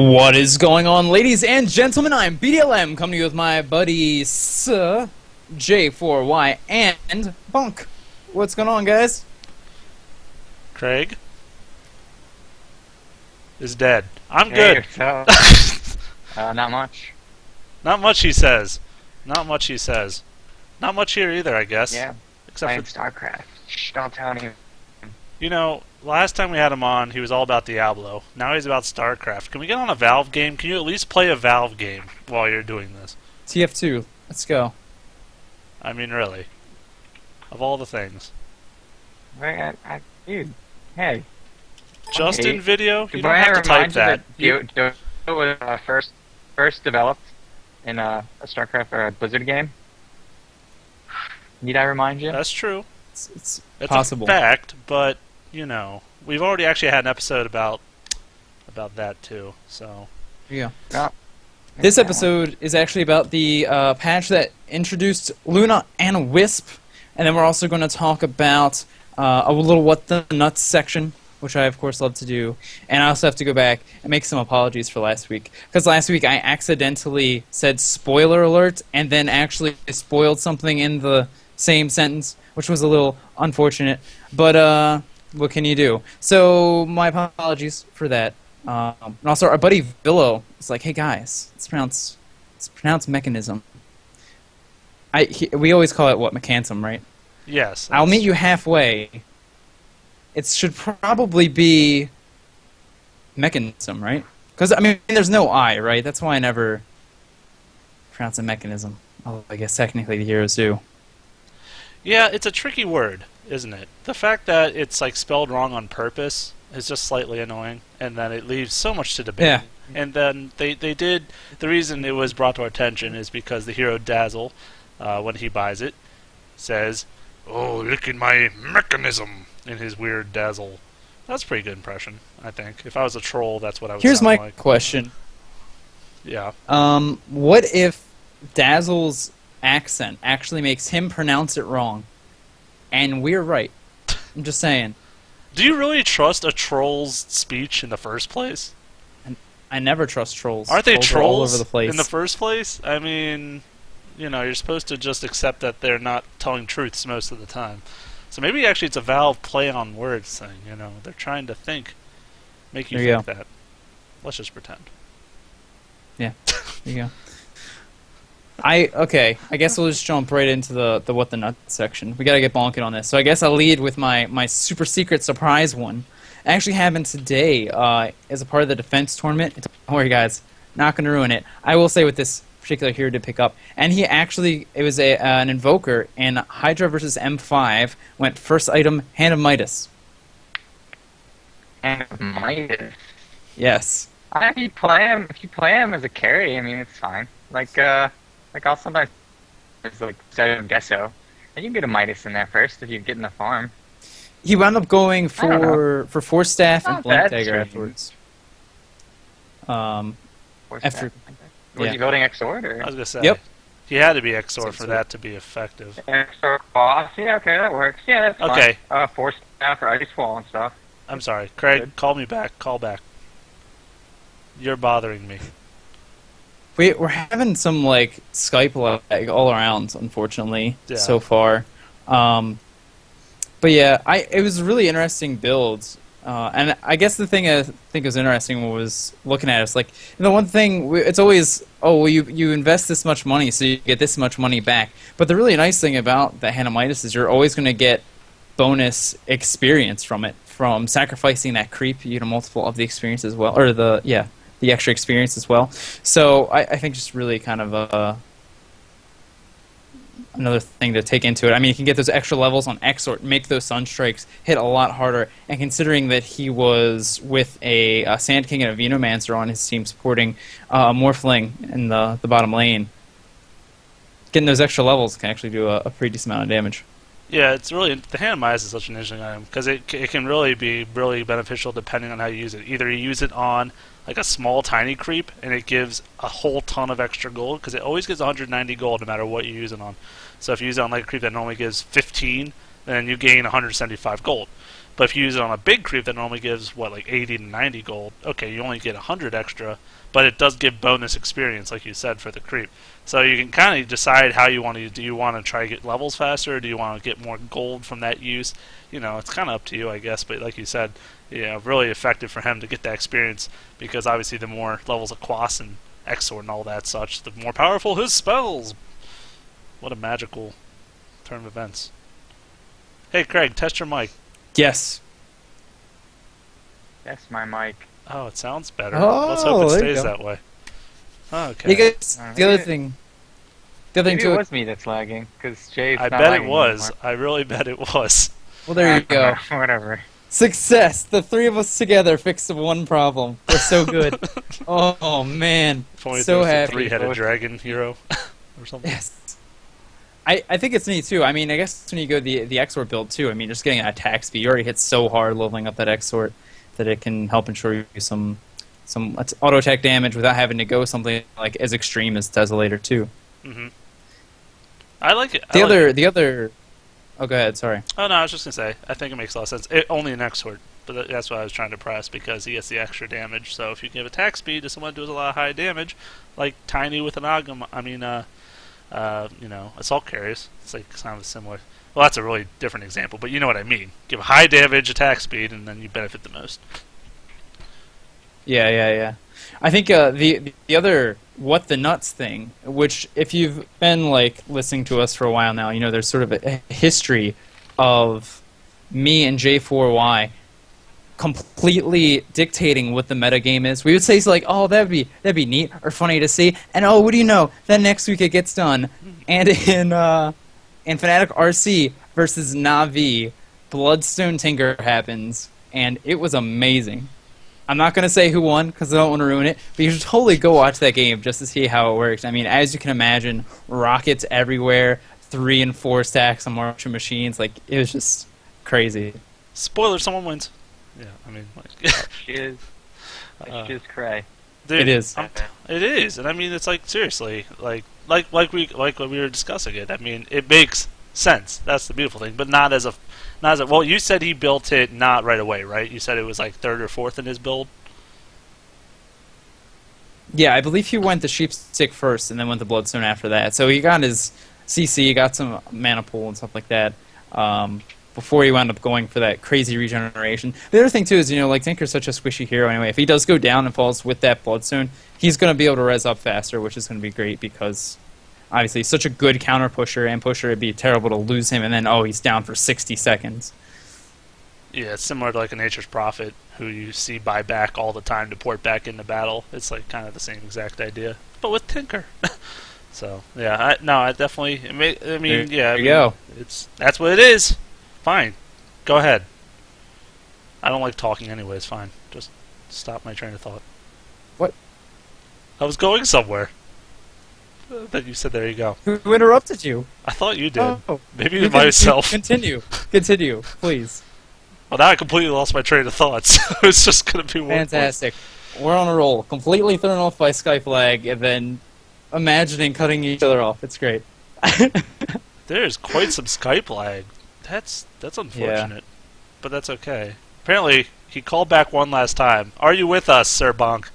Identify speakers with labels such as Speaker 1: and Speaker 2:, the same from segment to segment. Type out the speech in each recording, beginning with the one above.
Speaker 1: What is going on, ladies and gentlemen? I'm BDLM, coming to you with my buddy J4Y and Bonk. What's going on, guys?
Speaker 2: Craig is dead. I'm
Speaker 3: Hey,
Speaker 2: good.
Speaker 3: So, not much.
Speaker 2: Not much, he says. Not much, he says. Not much here either, I guess.
Speaker 3: Yeah,
Speaker 2: Except
Speaker 3: playing
Speaker 2: for,
Speaker 3: StarCraft. Shh, don't tell anyone.
Speaker 2: you know, last time we had him on, he was all about Diablo. Now he's about StarCraft. Can we get on a Valve game? Can you at least play a Valve game while you're doing this?
Speaker 1: TF2, let's go.
Speaker 2: I mean, really. Of all the things.
Speaker 3: Wait, dude, hey.
Speaker 2: Just
Speaker 3: Hey,
Speaker 2: in video? You don't
Speaker 3: Brian
Speaker 2: have to type
Speaker 3: reminds
Speaker 2: that.
Speaker 3: you that Dota was first developed in a StarCraft or a Blizzard game. Need I remind you?
Speaker 2: That's true.
Speaker 1: It's
Speaker 2: It's
Speaker 1: possible.
Speaker 2: a fact, but, you know, we've already actually had an episode about that, too, so...
Speaker 1: Yeah.
Speaker 3: No.
Speaker 1: This episode is actually about the patch that introduced Luna and Wisp, and then we're also going to talk about a little What the Nuts section, which I, of course, love to do. And I also have to go back and make some apologies for last week. Because last week I accidentally said spoiler alert and then actually spoiled something in the same sentence, which was a little unfortunate. But what can you do? So my apologies for that. And also our buddy Villo is like, hey guys, it's pronounced mechanism. We always call it, what, mechanism, right?
Speaker 2: Yes.
Speaker 1: I'll meet you halfway. It should probably be mechanism, right? Because, I mean, there's no I, right? That's why I never pronounce it mechanism. Oh, I guess technically the heroes do.
Speaker 2: Yeah, it's a tricky word, isn't it? The fact that it's like spelled wrong on purpose is just slightly annoying, and then it leaves so much to debate.
Speaker 1: Yeah.
Speaker 2: And then they did, the reason it was brought to our attention is because the hero Dazzle, when he buys it, says, "Oh, look at my mechanism," in his weird Dazzle. That's a pretty good impression, I think. If I was a troll, that's what I would
Speaker 1: Here's
Speaker 2: sound
Speaker 1: my
Speaker 2: like.
Speaker 1: question.
Speaker 2: Yeah.
Speaker 1: What if Dazzle's accent actually makes him pronounce it wrong, and we're right? I'm just saying.
Speaker 2: Do you really trust a troll's speech in the first place?
Speaker 1: I never trust trolls.
Speaker 2: Aren't they
Speaker 1: are
Speaker 2: trolls
Speaker 1: all over the place.
Speaker 2: in the first place? I mean, you know, you're supposed to just accept that they're not telling truths most of the time. So maybe actually it's a Valve play on words thing, you know. They're trying to make you
Speaker 1: There you
Speaker 2: think that. Let's just pretend.
Speaker 1: Yeah, there you go. Okay, I guess we'll just jump right into the What the Nuts section. We gotta get bonking on this. So I guess I'll lead with my super secret surprise one. It actually happened today as a part of the defense tournament. Don't worry, guys, not gonna ruin it. I will say what this particular hero did pick up, and he actually, it was an invoker, and Hydra versus M5 went first item, Hand of Midas.
Speaker 3: And Midas.
Speaker 1: Yes.
Speaker 3: If you play him as a carry, I mean, it's fine. Like I'll sometimes it's like set of Gesso, and you can get a Midas in there first if you get in the farm.
Speaker 1: He wound up going
Speaker 3: I don't
Speaker 1: for Force Staff and
Speaker 3: Not
Speaker 1: Blink
Speaker 3: bad
Speaker 1: Dagger
Speaker 3: stream.
Speaker 1: afterwards.
Speaker 3: After,
Speaker 1: After-
Speaker 3: was
Speaker 1: yeah.
Speaker 3: he voting Xord or
Speaker 2: I was gonna say.
Speaker 1: Yep.
Speaker 2: He had to be XOR for
Speaker 1: So-
Speaker 2: that to be effective.
Speaker 3: Xord boss? Yeah, okay, that works. Yeah, that's fine.
Speaker 2: Okay.
Speaker 3: Force staff or ice wall and stuff.
Speaker 2: I'm sorry. Craig,
Speaker 3: Good.
Speaker 2: call me back. Call back. You're bothering me.
Speaker 1: We're having some like Skype lag all around, unfortunately,
Speaker 2: Yeah.
Speaker 1: so far. But yeah, it was a really interesting build, and I guess the thing I think was interesting was looking at it. It's like, you know, one thing it's always, oh, well, you invest this much money, so you get this much money back. But the really nice thing about the Hand of Midas is you're always going to get bonus experience from it, from sacrificing that creep. You get a multiple of the experience as well, or the extra experience as well. So I think just really kind of another thing to take into it. I mean, you can get those extra levels on Exort, make those Sunstrikes hit a lot harder, and considering that he was with a Sand King and a Venomancer on his team supporting Morphling in the bottom lane, getting those extra levels can actually do a pretty decent amount of damage.
Speaker 2: Yeah, it's really, the Hand of Midas is such an interesting item because it can really be really beneficial depending on how you use it. Either you use it on like a small tiny creep and it gives a whole ton of extra gold because it always gives 190 gold no matter what you use it on. So if you use it on like a creep that normally gives 15, then you gain 175 gold. But if you use it on a big creep that normally gives, what, like 80 to 90 gold, okay, you only get 100 extra, but it does give bonus experience, like you said, for the creep. So you can kind of decide how you want to. Do you want to try to get levels faster, or do you want to get more gold from that use? You know, it's kind of up to you, I guess. But like you said, really effective for him to get that experience, because obviously the more levels of Quas and Exort and all that such, the more powerful his spells. What a magical turn of events. Hey, Craig, test your mic.
Speaker 1: Yes.
Speaker 3: That's my mic.
Speaker 2: Oh, it sounds better.
Speaker 1: Oh,
Speaker 2: Let's hope it
Speaker 1: there you
Speaker 2: stays
Speaker 1: go.
Speaker 2: that way. Okay.
Speaker 1: You guys, the other thing
Speaker 3: Maybe
Speaker 1: to
Speaker 3: it
Speaker 1: it.
Speaker 3: was me that's lagging, because Jay's
Speaker 2: I
Speaker 3: not
Speaker 2: bet it
Speaker 3: lagging
Speaker 2: was.
Speaker 3: anymore.
Speaker 2: I really bet it was.
Speaker 1: Well, there you go.
Speaker 3: Whatever.
Speaker 1: Success. The three of us together fixed the one problem. We're so good. Oh man,
Speaker 2: If only
Speaker 1: so
Speaker 2: there was a
Speaker 1: happy.
Speaker 2: three-headed dragon hero or something.
Speaker 1: Yes. I think it's neat too. I mean, I guess when you go the Exort build too, I mean, just getting an attack speed, you already hit so hard leveling up that Exort that it can help ensure you some auto attack damage without having to go something like as extreme as Desolator too.
Speaker 2: Mm-hmm. I like it.
Speaker 1: The other. Oh, go ahead. Sorry.
Speaker 2: Oh no, I was just gonna say. I think it makes a lot of sense. Only an Exort, but that's what I was trying to press because he gets the extra damage. So if you give attack speed to someone who does a lot of high damage, like Tiny with an Agam, assault carries. It's like kind of similar. Well, that's a really different example, but you know what I mean. Give a high damage attack speed, and then you benefit the most.
Speaker 1: Yeah. I think the other what the nuts thing, which if you've been like listening to us for a while now, you know there's sort of a history of me and J4Y completely dictating what the metagame is. We would say like, oh, that'd be neat or funny to see, and oh, what do you know? Then next week it gets done, and in Fnatic RC versus Na'Vi, Bloodstone Tinker happens, and it was amazing. I'm not going to say who won because I don't want to ruin it, but you should totally go watch that game just to see how it works. I mean, as you can imagine, rockets everywhere, 3 and 4 stacks on Martian machines. Like, it was just crazy.
Speaker 2: Spoiler: someone wins. Yeah, I mean, like,
Speaker 3: She is. She is cray.
Speaker 2: dude,
Speaker 1: It is.
Speaker 2: It is, and I mean, it's like seriously, like we were discussing it. I mean, it makes sense. That's the beautiful thing, but not as a. Well, you said he built it not right away, right? You said it was like 3rd or 4th in his build.
Speaker 1: Yeah, I believe he went the Sheepstick first and then went the Bloodstone after that. So he got his CC, got some mana pool and stuff like that before he wound up going for that crazy regeneration. The other thing, too, is, like, Tinker's such a squishy hero anyway. If he does go down and falls with that Bloodstone, he's going to be able to res up faster, which is going to be great because, obviously, he's such a good counter pusher, it'd be terrible to lose him, and then, he's down for 60 seconds.
Speaker 2: Yeah, it's similar to like a Nature's Prophet, who you see buy back all the time to port back into battle. It's like kind of the same exact idea, but with Tinker. So yeah, I definitely.
Speaker 1: There you go.
Speaker 2: That's what it is. Fine, go ahead. I don't like talking anyway. It's fine. Just stop my train of thought.
Speaker 1: What?
Speaker 2: I was going somewhere. Then you said, "There you go."
Speaker 1: Who interrupted you?
Speaker 2: I thought you did.
Speaker 1: Oh.
Speaker 2: Maybe myself.
Speaker 1: Continue, please.
Speaker 2: Well, now I completely lost my train of thought. So it's just going to be one.
Speaker 1: Fantastic. We're on a roll. Completely thrown off by Skype lag, and then imagining cutting each other off. It's great.
Speaker 2: There's quite some Skype lag. That's unfortunate, but that's okay. Apparently, he called back one last time. Are you with us, Sir Bonk?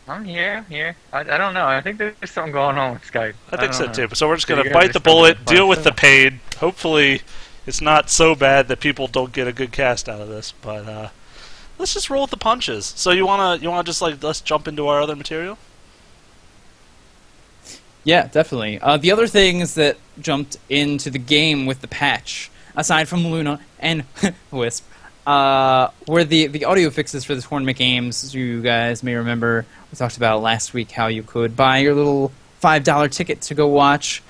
Speaker 3: I'm here. I don't know. I think there's something going on with Skype.
Speaker 2: I think so
Speaker 3: don't
Speaker 2: too.
Speaker 3: know.
Speaker 2: So we're just going to
Speaker 3: You
Speaker 2: bite
Speaker 3: guys
Speaker 2: the
Speaker 3: are still
Speaker 2: bullet,
Speaker 3: getting
Speaker 2: deal with the
Speaker 3: fucked
Speaker 2: pain. Hopefully, it's not so bad that people don't get a good cast out of this. But let's just roll with the punches. So you wanna just like let's jump into our other material?
Speaker 1: Yeah, definitely. The other things that jumped into the game with the patch, aside from Luna and Wisp, were the audio fixes for the tournament games. As you guys may remember, we talked about last week how you could buy your little $5 ticket to go watch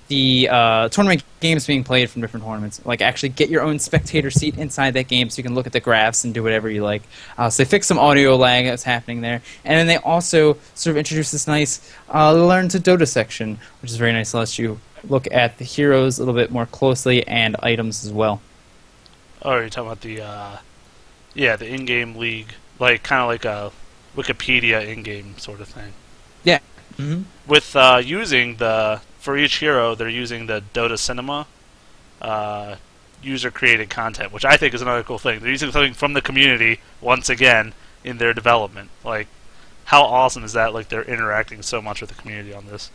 Speaker 1: the tournament games being played from different tournaments. Like, actually get your own spectator seat inside that game so you can look at the graphs and do whatever you like. So they fixed some audio lag that's happening there. And then they also sort of introduced this nice Learn to Dota section, which is very nice. It lets you look at the heroes a little bit more closely and items as well.
Speaker 2: Oh, you're talking about the in-game league, like kind of like a Wikipedia in-game sort of thing.
Speaker 1: Yeah. Mm-hmm.
Speaker 2: With using for each hero, they're using the Dota Cinema user-created content, which I think is another cool thing. They're using something from the community once again in their development. Like, how awesome is that? Like, they're interacting so much with the community on this.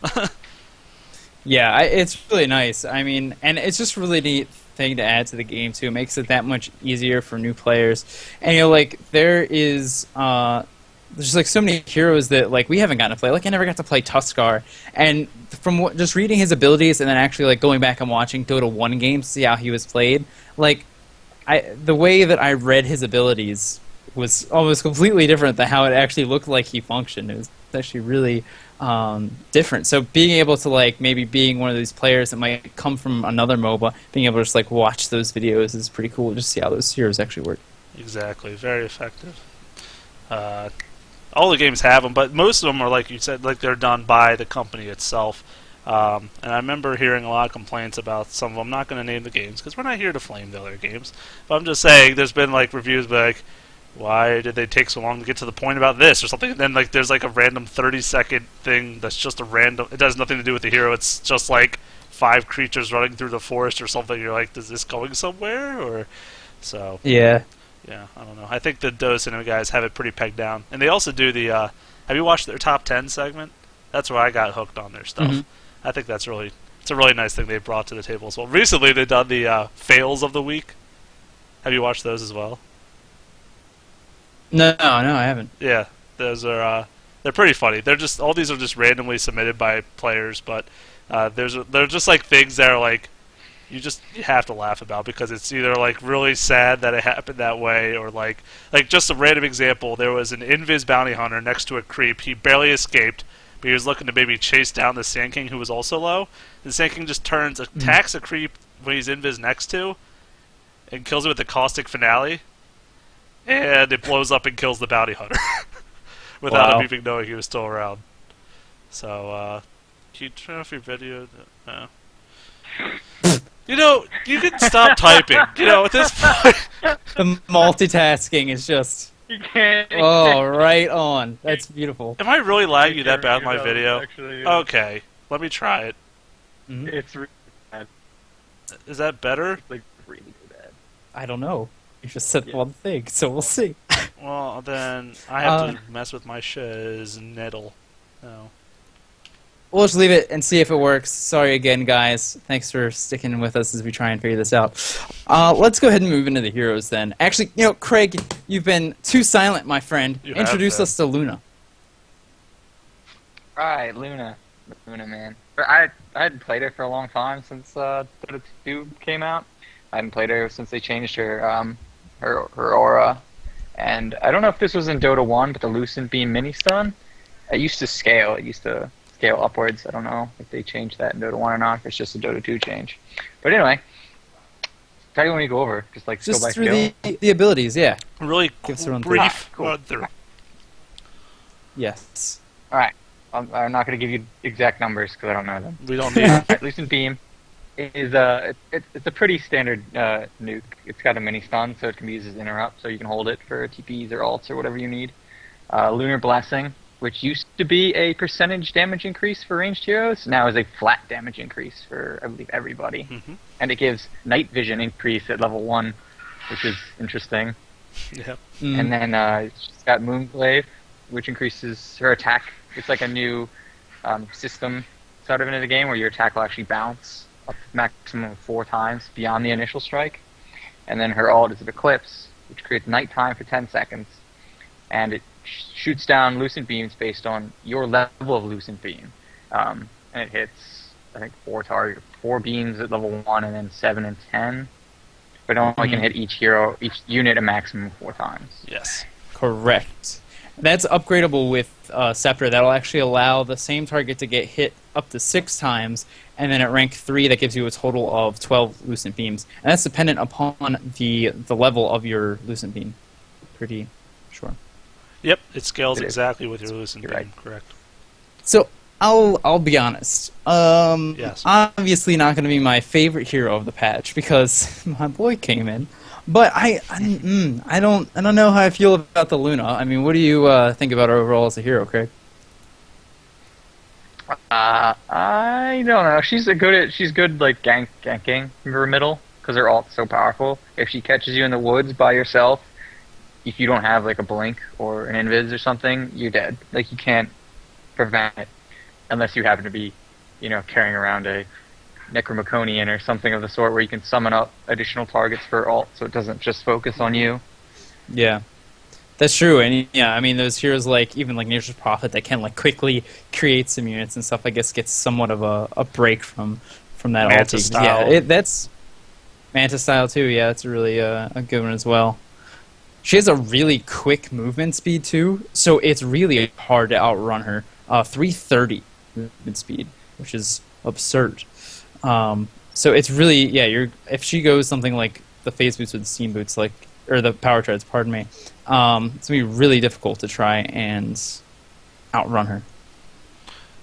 Speaker 1: Yeah, it's really nice. I mean, and it's just a really neat thing to add to the game too. It makes it that much easier for new players. And you know, like there's like so many heroes that like we haven't gotten to play. Like I never got to play Tuskar, and from just reading his abilities and then actually like going back and watching Dota 1 games to see how he was played, like the way that I read his abilities was almost completely different than how it actually looked like he functioned. It was actually really different. So being able to like maybe being one of these players that might come from another MOBA, being able to just like watch those videos is pretty cool. Just see how those heroes actually work.
Speaker 2: Exactly, very effective. All the games have them, but most of them are like you said, like they're done by the company itself. And I remember hearing a lot of complaints about some of them. I'm not going to name the games because we're not here to flame the other games. But I'm just saying, there's been like reviews like, why did they take so long to get to the point about this or something? And then like there's like a random 30-second thing that's just a random. It has nothing to do with the hero. It's just like 5 creatures running through the forest or something. You're like, is this going somewhere? Or so.
Speaker 1: Yeah.
Speaker 2: Yeah, I don't know. I think the Dota Cinema guys have it pretty pegged down, and they also do the. Have you watched their top 10 segment? That's where I got hooked on their stuff.
Speaker 1: Mm-hmm.
Speaker 2: I think it's a really nice thing they brought to the table as well. Recently, they've done the fails of the week. Have you watched those as well?
Speaker 1: No, I haven't.
Speaker 2: Yeah, those are they're pretty funny. They're just all these are just randomly submitted by players, but they're just like things that are like you have to laugh about because it's either like really sad that it happened that way or like just a random example. There was an Invis bounty hunter next to a creep. He barely escaped, but he was looking to maybe chase down the Sand King who was also low. The Sand King just turns, attacks a creep when he's Invis next to, and kills it with the caustic finale. And it blows up and kills the bounty hunter without him even knowing he was still around. So, can you turn off your video? No. You know, you can stop typing. You know, at this point,
Speaker 1: The multitasking is just
Speaker 3: You can't.
Speaker 1: right on. That's beautiful.
Speaker 2: am I really lagging that bad in my
Speaker 3: You know,
Speaker 2: video?
Speaker 3: actually,
Speaker 2: Okay, let me try it.
Speaker 1: Mhm.
Speaker 3: It's really bad.
Speaker 2: Is that better?
Speaker 3: Like really bad.
Speaker 1: I don't know. You just said
Speaker 3: Yeah.
Speaker 1: one thing, so we'll see.
Speaker 2: Well, then I have to mess with my shiznettle. No.
Speaker 1: We'll just leave it and see if it works. Sorry again, guys. Thanks for sticking with us as we try and figure this out. Let's go ahead and move into the heroes then. Actually, you know, Craig, you've been too silent, my friend.
Speaker 2: You have
Speaker 1: Introduce
Speaker 2: been.
Speaker 1: us to Luna.
Speaker 3: Right, Luna, man. I hadn't played her for a long time since Dota 2 came out. I hadn't played her since they changed her her aura. And I don't know if this was in Dota 1, but the Lucent Beam mini stun, it used to scale. It used to scale upwards. I don't know if they changed that in Dota 1 or not, if it's just a Dota 2 change. But anyway, how do you want me to go over? Just like
Speaker 1: Just
Speaker 3: skill by
Speaker 1: through
Speaker 3: skill?
Speaker 1: the abilities, yeah.
Speaker 2: Really
Speaker 1: Give us a run through.
Speaker 2: brief
Speaker 3: Cool.
Speaker 2: run through.
Speaker 1: Yes.
Speaker 3: Alright, I'm not going to give you exact numbers because I don't know them.
Speaker 2: We don't need
Speaker 3: Alright, Lucent Beam is it's a pretty standard nuke. It's got a mini stun, so it can be used as interrupt, so you can hold it for TPs or ults or whatever you need. Lunar Blessing, which used to be a percentage damage increase for ranged heroes, now is a flat damage increase for, I believe, everybody.
Speaker 2: Mm-hmm.
Speaker 3: And it gives night vision increase at level 1, which is interesting.
Speaker 2: Yeah.
Speaker 3: And then she's got Moonglaive, which increases her attack. It's like a new system sort of into the game where your attack will actually bounce up to maximum of 4 times beyond the initial strike. And then her ult is an Eclipse, which creates nighttime for 10 seconds. And it shoots down Lucent Beams based on your level of Lucent Beam. And it hits, I think, 4 beams at level 1 and then 7 and 10. But it only can hit each unit a maximum of 4 times.
Speaker 2: Yes.
Speaker 1: Correct. That's upgradable with Scepter. That'll actually allow the same target to get hit up to 6 times, and then at rank 3, that gives you a total of 12 Lucent Beams. And that's dependent upon the level of your Lucent Beam. Pretty sure.
Speaker 2: Yep, it scales
Speaker 3: It is.
Speaker 2: exactly with your Lucent
Speaker 3: You're
Speaker 2: Beam.
Speaker 3: right.
Speaker 2: Correct.
Speaker 1: So I'll be honest.
Speaker 2: Yes.
Speaker 1: Obviously not going to be my favorite hero of the patch because my boy came in. But I don't know how I feel about the Luna. I mean, what do you think about her overall as a hero, Craig?
Speaker 3: I don't know. She's good like ganking from her middle, because her ult's so powerful. If she catches you in the woods by yourself, if you don't have like a blink or an invis or something, you're dead. Like, you can't prevent it unless you happen to be, carrying around a Necromaconian or something of the sort where you can summon up additional targets for ult so it doesn't just focus on you.
Speaker 1: Yeah. That's true, and yeah, I mean, those heroes even Nature's Prophet that can quickly create some units and stuff, I guess, gets somewhat of a break from that
Speaker 2: Manta
Speaker 1: ulti.
Speaker 2: style.
Speaker 1: Yeah, that's Manta style too. Yeah, that's really a good one as well. She has a really quick movement speed too, so it's really hard to outrun her. 330 movement speed, which is absurd. So it's really if she goes something like the phase boots or the steam boots, or the power treads, pardon me. It's going to be really difficult to try and outrun her.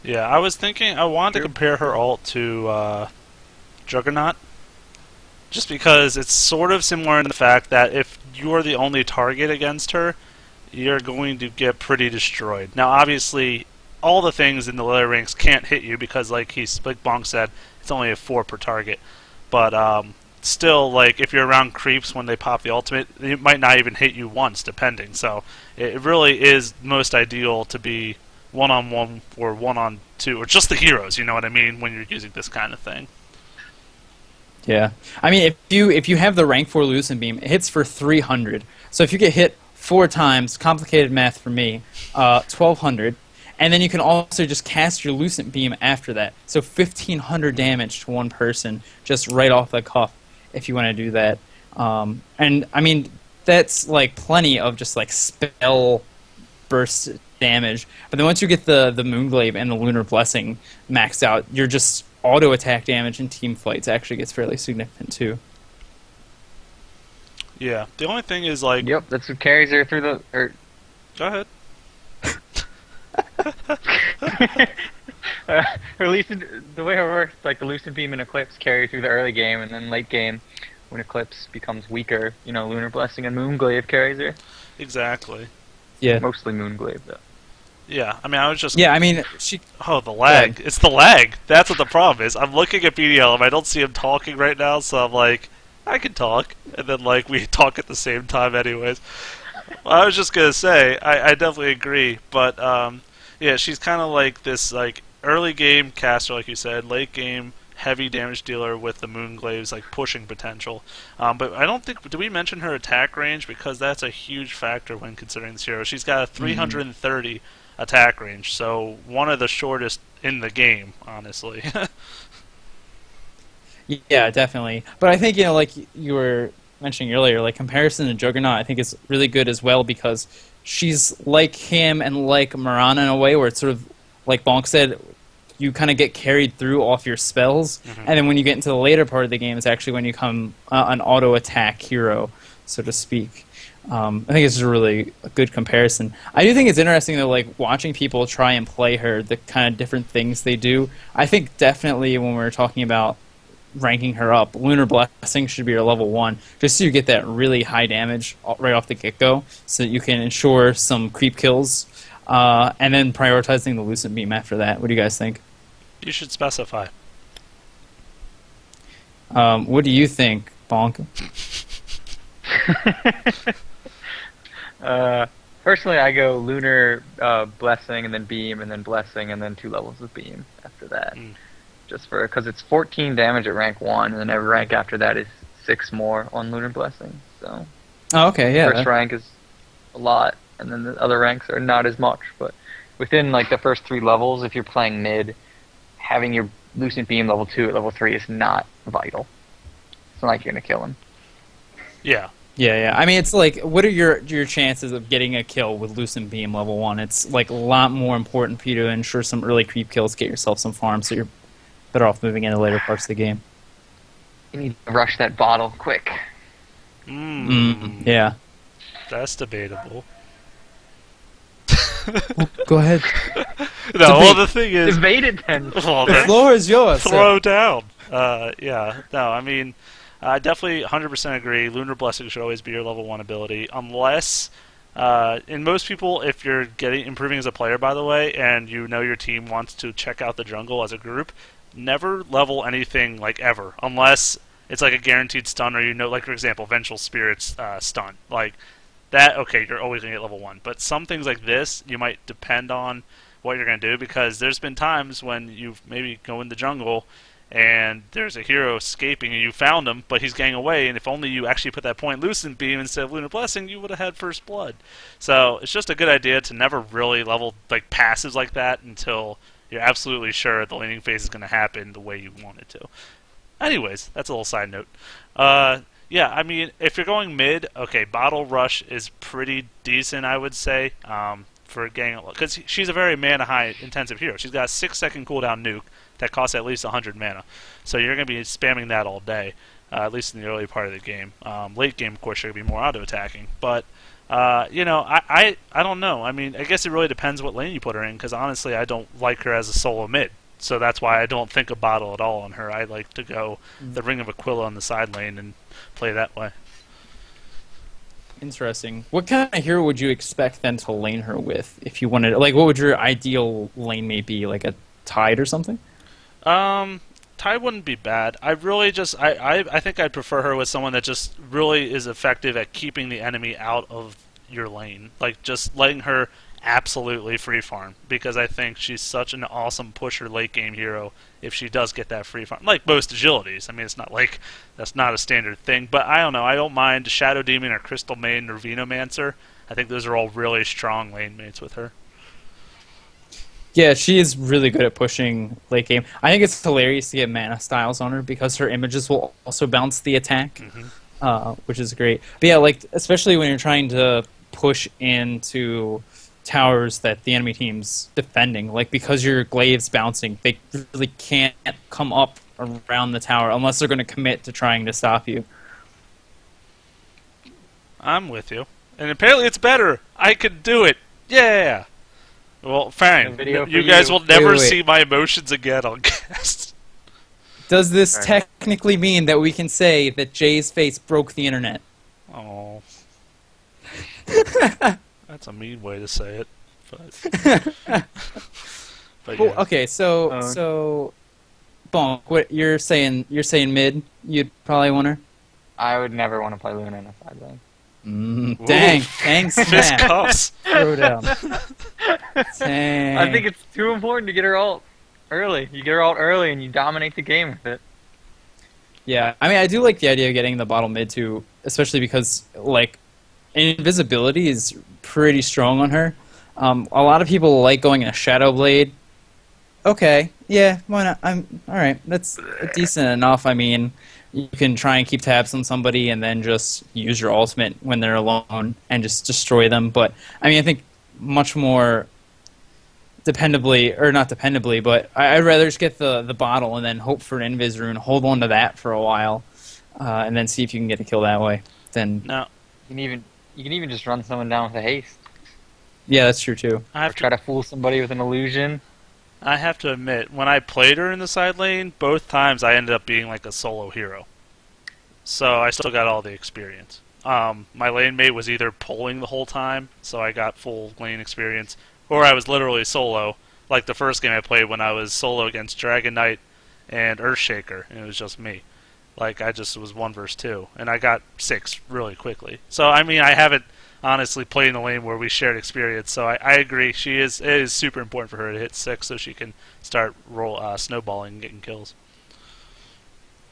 Speaker 2: Yeah, I was thinking I wanted to compare her ult to Juggernaut, just because it's sort of similar in the fact that if you are the only target against her, you're going to get pretty destroyed. Now, obviously, all the things in the later ranks can't hit you because, like Bonk said, it's only a 4 per target. But still, if you're around creeps when they pop the ultimate, it might not even hit you once, depending. So it really is most ideal to be one-on-one or one-on-two, or just the heroes, you know what I mean, when you're using this kind of thing.
Speaker 1: Yeah. I mean, if you have the rank 4 Lucent Beam, it hits for 300. So if you get hit 4 times, complicated math for me, 1,200. And then you can also just cast your Lucent Beam after that. So 1,500 damage to one person just right off the cuff if you want to do that. And, I mean, that's, plenty of just, spell burst damage. But then once you get the Moonglaive and the Lunar Blessing maxed out, you're just auto-attack damage in team fights actually gets fairly significant, too.
Speaker 2: Yeah. The only thing is,
Speaker 3: Yep, that's what carries her through the...
Speaker 2: Go ahead.
Speaker 3: Or Lucent, the way it works, the Lucent Beam and Eclipse carry through the early game, and then late game, when Eclipse becomes weaker, Lunar Blessing and Moonglaive carries her.
Speaker 2: Exactly.
Speaker 1: Yeah.
Speaker 3: Mostly Moonglaive, though.
Speaker 2: Yeah, I mean, I was just...
Speaker 1: Yeah, I mean, she...
Speaker 2: Oh, the lag. It's the lag. That's what the problem is. I'm looking at BDL, and I don't see him talking right now, so I'm like, I can talk. And then, we talk at the same time anyways. Well, I was just going to say, I definitely agree, but, yeah, she's kind of this, early game caster, like you said, late game heavy damage dealer with the Moonglaive's, pushing potential. But I don't think... Did we mention her attack range? Because that's a huge factor when considering this hero. She's got a 330 attack range, so one of the shortest in the game, honestly.
Speaker 1: Yeah, definitely. But I think, like you were mentioning earlier, comparison to Juggernaut, I think is really good as well because she's like him and like Mirana in a way where it's sort of, like Bonk said, you kind of get carried through off your spells, and then when you get into the later part of the game, it's actually when you become an auto-attack hero, so to speak. I think it's a really good comparison. I do think it's interesting, though, watching people try and play her, the kind of different things they do. I think definitely when we're talking about ranking her up, Lunar Blessing should be her level 1, just so you get that really high damage right off the get-go, so that you can ensure some creep kills, and then prioritizing the Lucent Beam after that. What do you guys think?
Speaker 2: You should specify.
Speaker 1: What do you think, Bonk?
Speaker 3: Personally, I go Lunar, Blessing, and then Beam, and then Blessing, and then 2 levels of Beam after that. Just because it's 14 damage at rank 1, and then every rank after that is 6 more on Lunar Blessing. So,
Speaker 1: oh, okay, yeah.
Speaker 3: First rank is a lot, and then the other ranks are not as much. But within the first 3 levels, if you're playing mid, having your Lucent Beam level 2 at level 3 is not vital. It's not like you're gonna kill him.
Speaker 2: Yeah.
Speaker 1: Yeah. I mean, it's what are your chances of getting a kill with Lucent Beam level 1? It's a lot more important for you to ensure some early creep kills, get yourself some farm, so you're better off moving into later parts of the game.
Speaker 3: You need to rush that bottle quick.
Speaker 1: Yeah.
Speaker 2: That's debatable.
Speaker 1: Go ahead.
Speaker 2: No, well, the thing is...
Speaker 3: Debate it, then.
Speaker 2: Well,
Speaker 1: the floor is yours.
Speaker 2: Throw down. Yeah. No, I mean, I definitely 100% agree. Lunar Blessing should always be your level 1 ability, unless... in most people, if you're improving as a player, by the way, and you know your team wants to check out the jungle as a group, never level anything ever, unless it's like a guaranteed stun, or like for example, Vengeful Spirit's stun. Like that, okay, you're always going to get level 1. But some things like this, you might depend on what you're going to do, because there's been times when you've maybe go in the jungle and there's a hero escaping and you found him, but he's getting away, and if only you actually put that point Lucent Beam instead of Lunar Blessing, you would have had First Blood. So it's just a good idea to never really level like passives like that until you're absolutely sure the laning phase is going to happen the way you want it to. Anyways, that's a little side note. Yeah, I mean, if you're going mid, okay, Bottle Rush is pretty decent, I would say, for getting, because she's a very mana-high intensive hero. She's got a 6-second cooldown nuke that costs at least 100 mana. So you're going to be spamming that all day, at least in the early part of the game. Late game, of course, you're going to be more auto-attacking. But, I don't know. I mean, I guess it really depends what lane you put her in, because honestly, I don't like her as a solo mid. So that's why I don't think of Bottle at all on her. I like to go the Ring of Aquila on the side lane and play that way.
Speaker 1: Interesting. What kind of hero would you expect then to lane her with if you wanted? Like, what would your ideal lane mate be? Like a Tide or something?
Speaker 2: Tide wouldn't be bad. I really just I think I'd prefer her with someone that just really is effective at keeping the enemy out of your lane. Like just letting her absolutely free farm, because I think she's such an awesome pusher late game hero if she does get that free farm. Like most agilities. I mean, it's not like that's not a standard thing, but I don't know. I don't mind Shadow Demon or Crystal Maiden or Venomancer. I think those are all really strong lane mates with her.
Speaker 1: Yeah, she is really good at pushing late game. I think it's hilarious to get mana styles on her because her images will also bounce the attack, which is great. But yeah, like especially when you're trying to push into towers that the enemy team's defending, like because your glaive's bouncing, they really can't come up around the tower unless they're going to commit to trying to stop you.
Speaker 2: I'm with you. And apparently it's better. I can do it. Yeah. Well, fine. You guys will never see my emotions again on cast.
Speaker 1: Does this technically mean that we can say that Jay's face broke the internet?
Speaker 2: Oh. That's a mean way to say it. But
Speaker 1: Well,
Speaker 2: yeah.
Speaker 1: okay, so Bonk, what you're saying mid, you'd probably want her?
Speaker 3: I would never want to play Luna in a side lane.
Speaker 1: Dang, thanks,
Speaker 2: Fist
Speaker 1: man.
Speaker 2: cuffs.
Speaker 1: Throw down. Dang.
Speaker 3: I think it's too important to get her ult early. You get her ult early and you dominate the game with it.
Speaker 1: Yeah, I mean, I do like the idea of getting the bottle mid too, especially because like invisibility is pretty strong on her. A lot of people like going in a Shadow Blade. Okay, yeah, why not? All right. That's decent enough. I mean, you can try and keep tabs on somebody and then just use your ultimate when they're alone and just destroy them. But I mean, I think much more dependably, or not dependably, but I'd rather just get the bottle and then hope for an Invis rune, hold on to that for a while, and then see if you can get a kill that way. Then
Speaker 2: No.
Speaker 3: You can even just run someone down with a haste.
Speaker 1: yeah, that's true too.
Speaker 2: I
Speaker 3: Or try to fool somebody with an illusion.
Speaker 2: I have to admit, when I played her in the side lane, both times I ended up being like a solo hero. So I still got all the experience. My lane mate was either pulling the whole time, so I got full lane experience, or I was literally solo, like the first game I played when I was solo against Dragon Knight and Earthshaker, and it was just me. Like, I just was 1 versus 2, and I got 6 really quickly. So, I mean, I haven't honestly played in the lane where we shared experience, so I agree. It is super important for her to hit 6 so she can start snowballing and getting kills.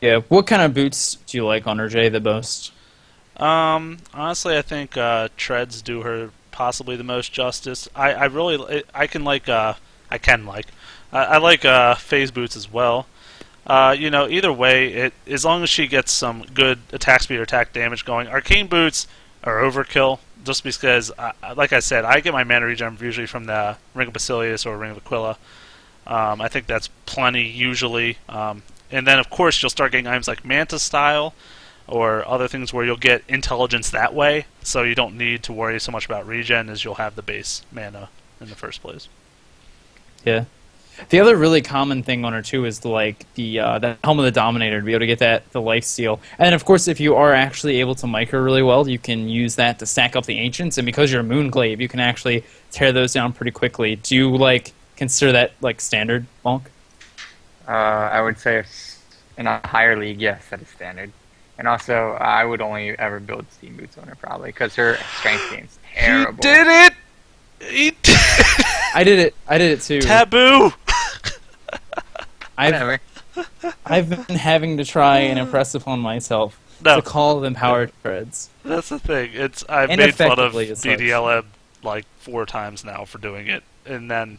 Speaker 1: Yeah, what kind of boots do you like on her, Jay, the most?
Speaker 2: Honestly, I think treads do her possibly the most justice. I like phase boots as well. Either way, as long as she gets some good attack speed or attack damage going, arcane boots are overkill. Just because, like I said, I get my mana regen usually from the Ring of Basilius or Ring of Aquila. I think that's plenty usually. And then, of course, you'll start getting items like Manta Style or other things where you'll get intelligence that way, so you don't need to worry so much about regen as you'll have the base mana in the first place.
Speaker 1: Yeah. The other really common thing on her too is the Helm of the Dominator, to be able to get the life steal. And then, of course, if you are actually able to mic her really well, you can use that to stack up the Ancients, and because you're a Moonglaive, you can actually tear those down pretty quickly. Do you consider that standard, Bonk?
Speaker 3: I would say In a higher league, yes, that is standard. And also, I would only ever build Steam Boots on her probably because her strength gain's terrible.
Speaker 2: He did it! He did
Speaker 1: I did it. I did it too.
Speaker 2: Taboo!
Speaker 3: Whatever.
Speaker 1: I've been having to try and impress upon myself
Speaker 2: No.
Speaker 1: to call them power treads.
Speaker 2: That's the thing. I've made fun of
Speaker 1: Ineffectively as such.
Speaker 2: BDLM like 4 times now for doing it, and then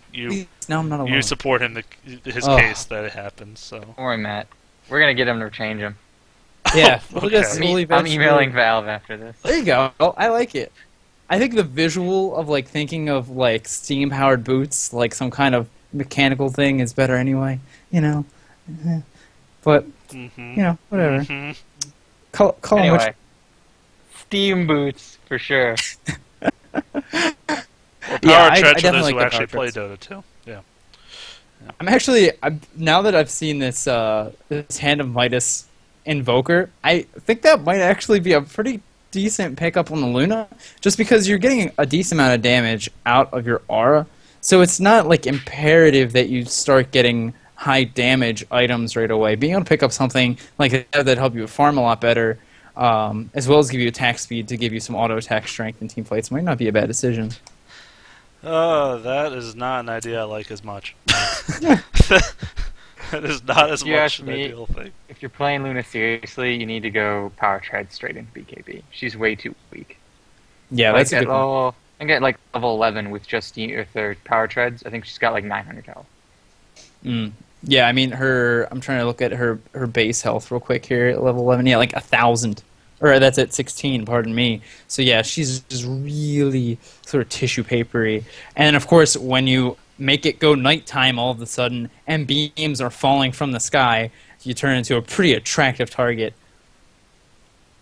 Speaker 1: Now I'm not alone.
Speaker 2: you support him his
Speaker 1: Ugh.
Speaker 2: case that it happens. So
Speaker 3: Don't worry, Matt. We're gonna get him to change them.
Speaker 1: Yeah,
Speaker 2: Oh,
Speaker 1: we'll just
Speaker 2: okay.
Speaker 1: slowly
Speaker 3: I'm
Speaker 1: eventually-
Speaker 3: emailing Valve after this.
Speaker 1: There you go. I like it. I think the visual of like thinking of like steam powered boots, like some kind of mechanical thing, is better anyway. You know, but
Speaker 2: Mhm.
Speaker 1: you know, whatever.
Speaker 2: Mhm.
Speaker 1: Call 'em
Speaker 3: Anyway,
Speaker 1: what
Speaker 3: Steam Boots for sure.
Speaker 2: Or
Speaker 1: Yeah,
Speaker 2: power
Speaker 1: I
Speaker 2: treads for
Speaker 1: definitely
Speaker 2: those
Speaker 1: like
Speaker 2: who
Speaker 1: the
Speaker 2: actually
Speaker 1: power
Speaker 2: play
Speaker 1: treads.
Speaker 2: Dota too. Yeah.
Speaker 1: now that I've seen this this Hand of Midas Invoker, I think that might actually be a pretty decent pickup on the Luna, just because you're getting a decent amount of damage out of your aura, so it's not like imperative that you start getting high damage items right away. Being able to pick up something like that help you farm a lot better, as well as give you attack speed to give you some auto attack strength in team fights, might not be a bad decision.
Speaker 2: Oh, that is not an idea I like as much. That is not as
Speaker 3: If you
Speaker 2: much
Speaker 3: ask
Speaker 2: an
Speaker 3: me-
Speaker 2: ideal thing.
Speaker 3: If you're playing Luna seriously, you need to go power tread straight into BKB. She's way too weak.
Speaker 1: Yeah,
Speaker 3: Like
Speaker 1: that's a
Speaker 3: at
Speaker 1: good one.
Speaker 3: level, I think at like level 11 with just her power treads, I think she's got like 900 health.
Speaker 1: Yeah, I mean I'm trying to look at her base health real quick here at level 11. Yeah, like 1,000. Or that's at 16, pardon me. So yeah, she's just really sort of tissue papery. And of course, when you make it go nighttime all of a sudden and beams are falling from the sky, you turn into a pretty attractive target.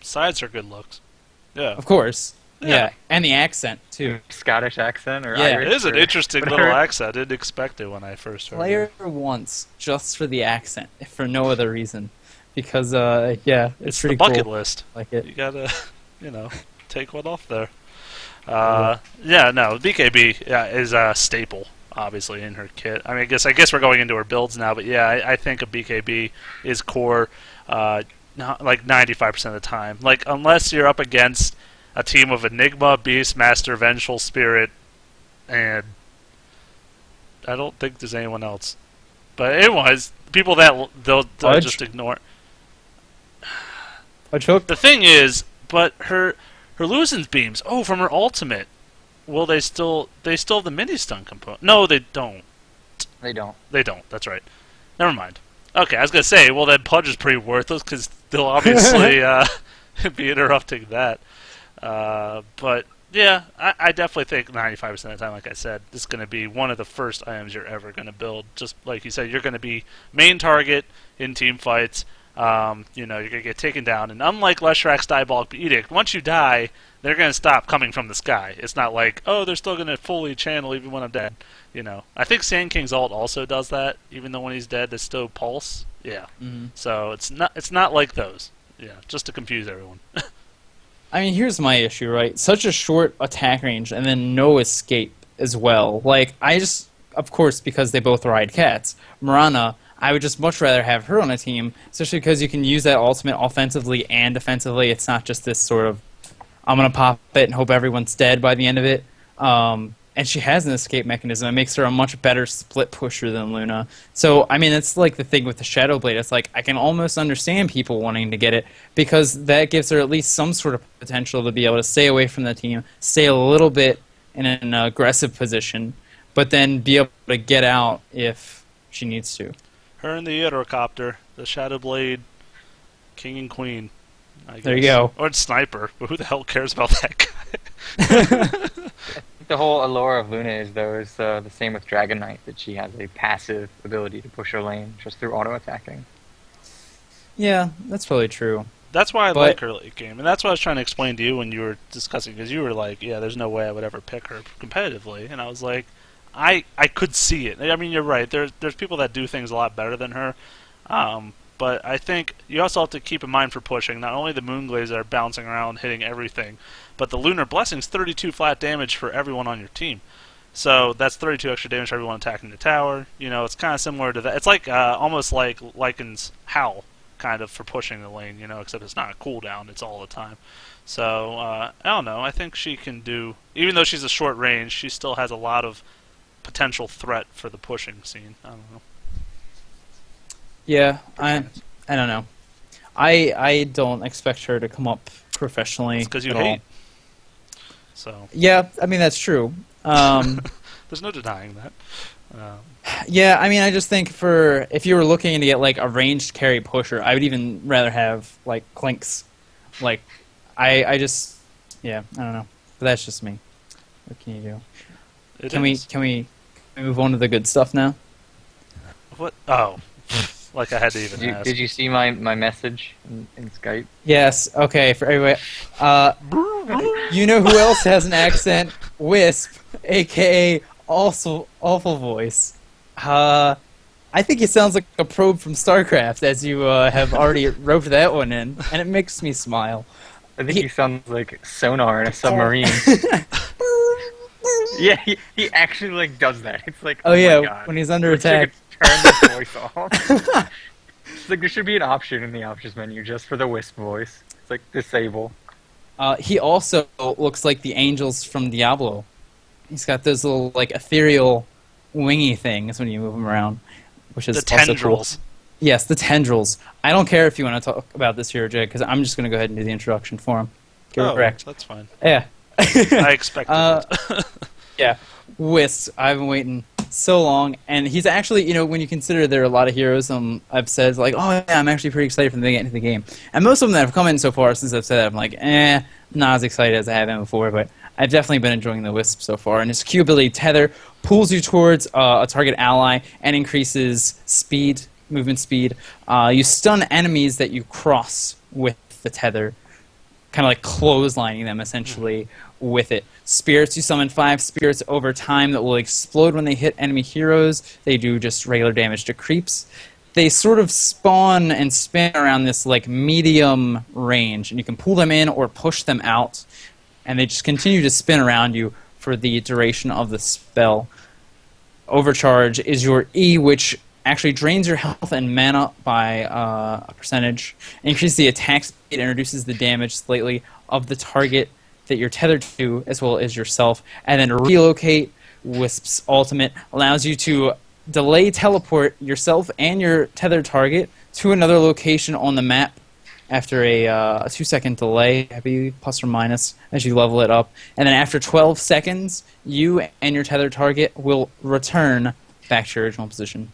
Speaker 2: Besides her good looks. Yeah.
Speaker 1: Of course.
Speaker 2: Yeah.
Speaker 1: Yeah, and the accent too.
Speaker 3: Scottish accent or
Speaker 1: Yeah.
Speaker 3: Irish?
Speaker 2: It is an
Speaker 3: or
Speaker 2: interesting
Speaker 3: whatever.
Speaker 2: little accent. I didn't expect it when I first heard
Speaker 1: Play
Speaker 2: it.
Speaker 1: her once just for the accent, if for no other reason. Because yeah, it's
Speaker 2: It's the
Speaker 1: pretty
Speaker 2: bucket
Speaker 1: cool.
Speaker 2: list.
Speaker 1: I like it.
Speaker 2: You gotta, take one off there. Yeah, no, BKB is a staple, obviously, in her kit. I mean, I guess we're going into her builds now, but yeah, I think a BKB is core, not like 95% of the time. Like, unless you're up against a team of Enigma, Beastmaster, Vengeful Spirit, and I don't think there's anyone else. But anyways, people that they'll
Speaker 1: Fudge?
Speaker 2: just ignore.
Speaker 1: A choke.
Speaker 2: The thing is, but her Lucen's beams. Oh, from her ultimate. Will they still have the mini stun component? No, they don't.
Speaker 3: They don't.
Speaker 2: They don't. That's right. Never mind. Okay, I was gonna say. Well, then Pudge is pretty worthless because they'll obviously be interrupting that. But yeah, I definitely think 95% of the time, like I said, this is going to be one of the first items you're ever going to build. Just like you said, you're going to be main target in team fights. You're going to get taken down. And unlike Leshrax's Diabolic Edict, once you die, they're going to stop coming from the sky. It's not like, oh, they're still going to fully channel even when I'm dead. I think Sand King's ult also does that. Even though when he's dead, they still pulse. Yeah.
Speaker 1: Mhm.
Speaker 2: So it's not like those. Yeah, just to confuse everyone.
Speaker 1: I mean, here's my issue, right? Such a short attack range and then no escape as well. Like, of course, because they both ride cats, Mirana, I would just much rather have her on a team, especially because you can use that ultimate offensively and defensively. It's not just this sort of, I'm going to pop it and hope everyone's dead by the end of it. And she has an escape mechanism. It makes her a much better split pusher than Luna. So, I mean, it's like the thing with the Shadow Blade. It's like, I can almost understand people wanting to get it because that gives her at least some sort of potential to be able to stay away from the team, stay a little bit in an aggressive position, but then be able to get out if she needs to.
Speaker 2: Her and the Uterocopter, the Shadow Blade, King and Queen. I guess.
Speaker 1: There you go.
Speaker 2: Or Sniper, but who the hell cares about that guy?
Speaker 3: The whole allure of Luna is the same with Dragon Knight, that she has a passive ability to push her lane just through auto attacking.
Speaker 1: Yeah, that's probably true.
Speaker 2: That's why I
Speaker 1: But-
Speaker 2: like her late game, and that's what I was trying to explain to you when you were discussing, because you were like, yeah, there's no way I would ever pick her competitively, and I was like, I could see it. I mean, you're right, there's people that do things a lot better than her, but I think you also have to keep in mind for pushing, not only the Moonglaze that are bouncing around, hitting everything, but the Lunar Blessing's 32 flat damage for everyone on your team. So that's 32 extra damage for everyone attacking the tower. It's kind of similar to that. It's like almost like Lycan's Howl. kind of for pushing the lane, except it's not a cooldown, it's all the time. So, I don't know, I think she can do, even though she's a short range, she still has a lot of potential threat for the pushing scene. I don't know.
Speaker 1: Yeah, I don't know. I don't expect her to come up professionally.
Speaker 2: It's because you
Speaker 1: at
Speaker 2: hate.
Speaker 1: all.
Speaker 2: So.
Speaker 1: Yeah, I mean that's true.
Speaker 2: There's no denying that.
Speaker 1: Yeah, I mean I just think if you were looking to get like a ranged carry pusher, I would even rather have like Clinks. Like, I just, yeah, I don't know. But that's just me. What can you do? Can we move on to the good stuff now?
Speaker 2: What? Oh. Like I had to even ask.
Speaker 3: Did you see my message in Skype?
Speaker 1: Yes. Okay. For everybody, you know who else has an accent? Wisp, aka also awful voice. I think he sounds like a probe from StarCraft, as you have already roped that one in, and it makes me smile.
Speaker 3: I think he sounds like sonar in a submarine. Yeah, he actually like does that. It's like,
Speaker 1: oh yeah,
Speaker 3: my God.
Speaker 1: when he's under attack.
Speaker 3: Turn the voice off. It's like there should be an option in the options menu just for the Wisp voice. It's like disable.
Speaker 1: He also looks like the angels from Diablo. He's got those little like ethereal wingy things when you move him around, which is
Speaker 2: the
Speaker 1: also
Speaker 2: tendrils.
Speaker 1: Cool. Yes, the tendrils. I don't care if you want to talk about this here, Jay, because I'm just going to go ahead and do the introduction for him. Correct.
Speaker 2: That's fine.
Speaker 1: Yeah.
Speaker 2: I expected it.
Speaker 1: Yeah. Wisp. I've been waiting so long, and he's actually, when you consider there are a lot of heroes I've said, like, oh yeah, I'm actually pretty excited from the beginning of the game. And most of them that have come in so far since I've said that, I'm like, not as excited as I have been before, but I've definitely been enjoying the Wisp so far. And his Q ability, Tether, pulls you towards a target ally and increases speed, movement speed. You stun enemies that you cross with the Tether, kind of like clotheslining them, essentially, with it. Spirits, you summon 5 spirits over time that will explode when they hit enemy heroes. They do just regular damage to creeps. They sort of spawn and spin around this like medium range, and you can pull them in or push them out, and they just continue to spin around you for the duration of the spell. Overcharge is your E, which actually drains your health and mana by a percentage. Increases the attack speed and reduces the damage slightly of the target that you're tethered to, as well as yourself. And then relocate, Wisp's ultimate, allows you to delay teleport yourself and your tethered target to another location on the map after a 2-second delay, maybe plus or minus, as you level it up. And then after 12 seconds, you and your tethered target will return back to your original position.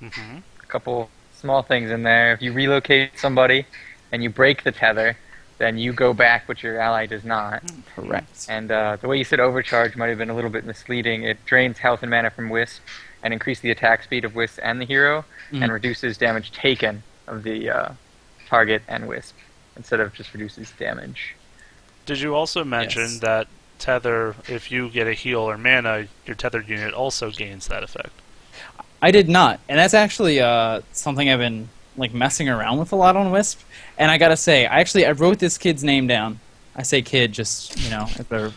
Speaker 2: Mm-hmm.
Speaker 3: A couple small things in there. If you relocate somebody and you break the tether, then you go back, but your ally does not.
Speaker 1: Correct.
Speaker 3: And the way you said overcharge might have been a little bit misleading. It drains health and mana from Wisp and increases the attack speed of Wisp and the hero, and reduces damage taken of the target and Wisp, instead of just reduces damage.
Speaker 2: Did you also mention that tether, if you get a heal or mana, your tethered unit also gains that effect?
Speaker 1: I did not, and that's actually something I've been messing around with a lot on Wisp. And I gotta say, I wrote this kid's name down. I say kid, just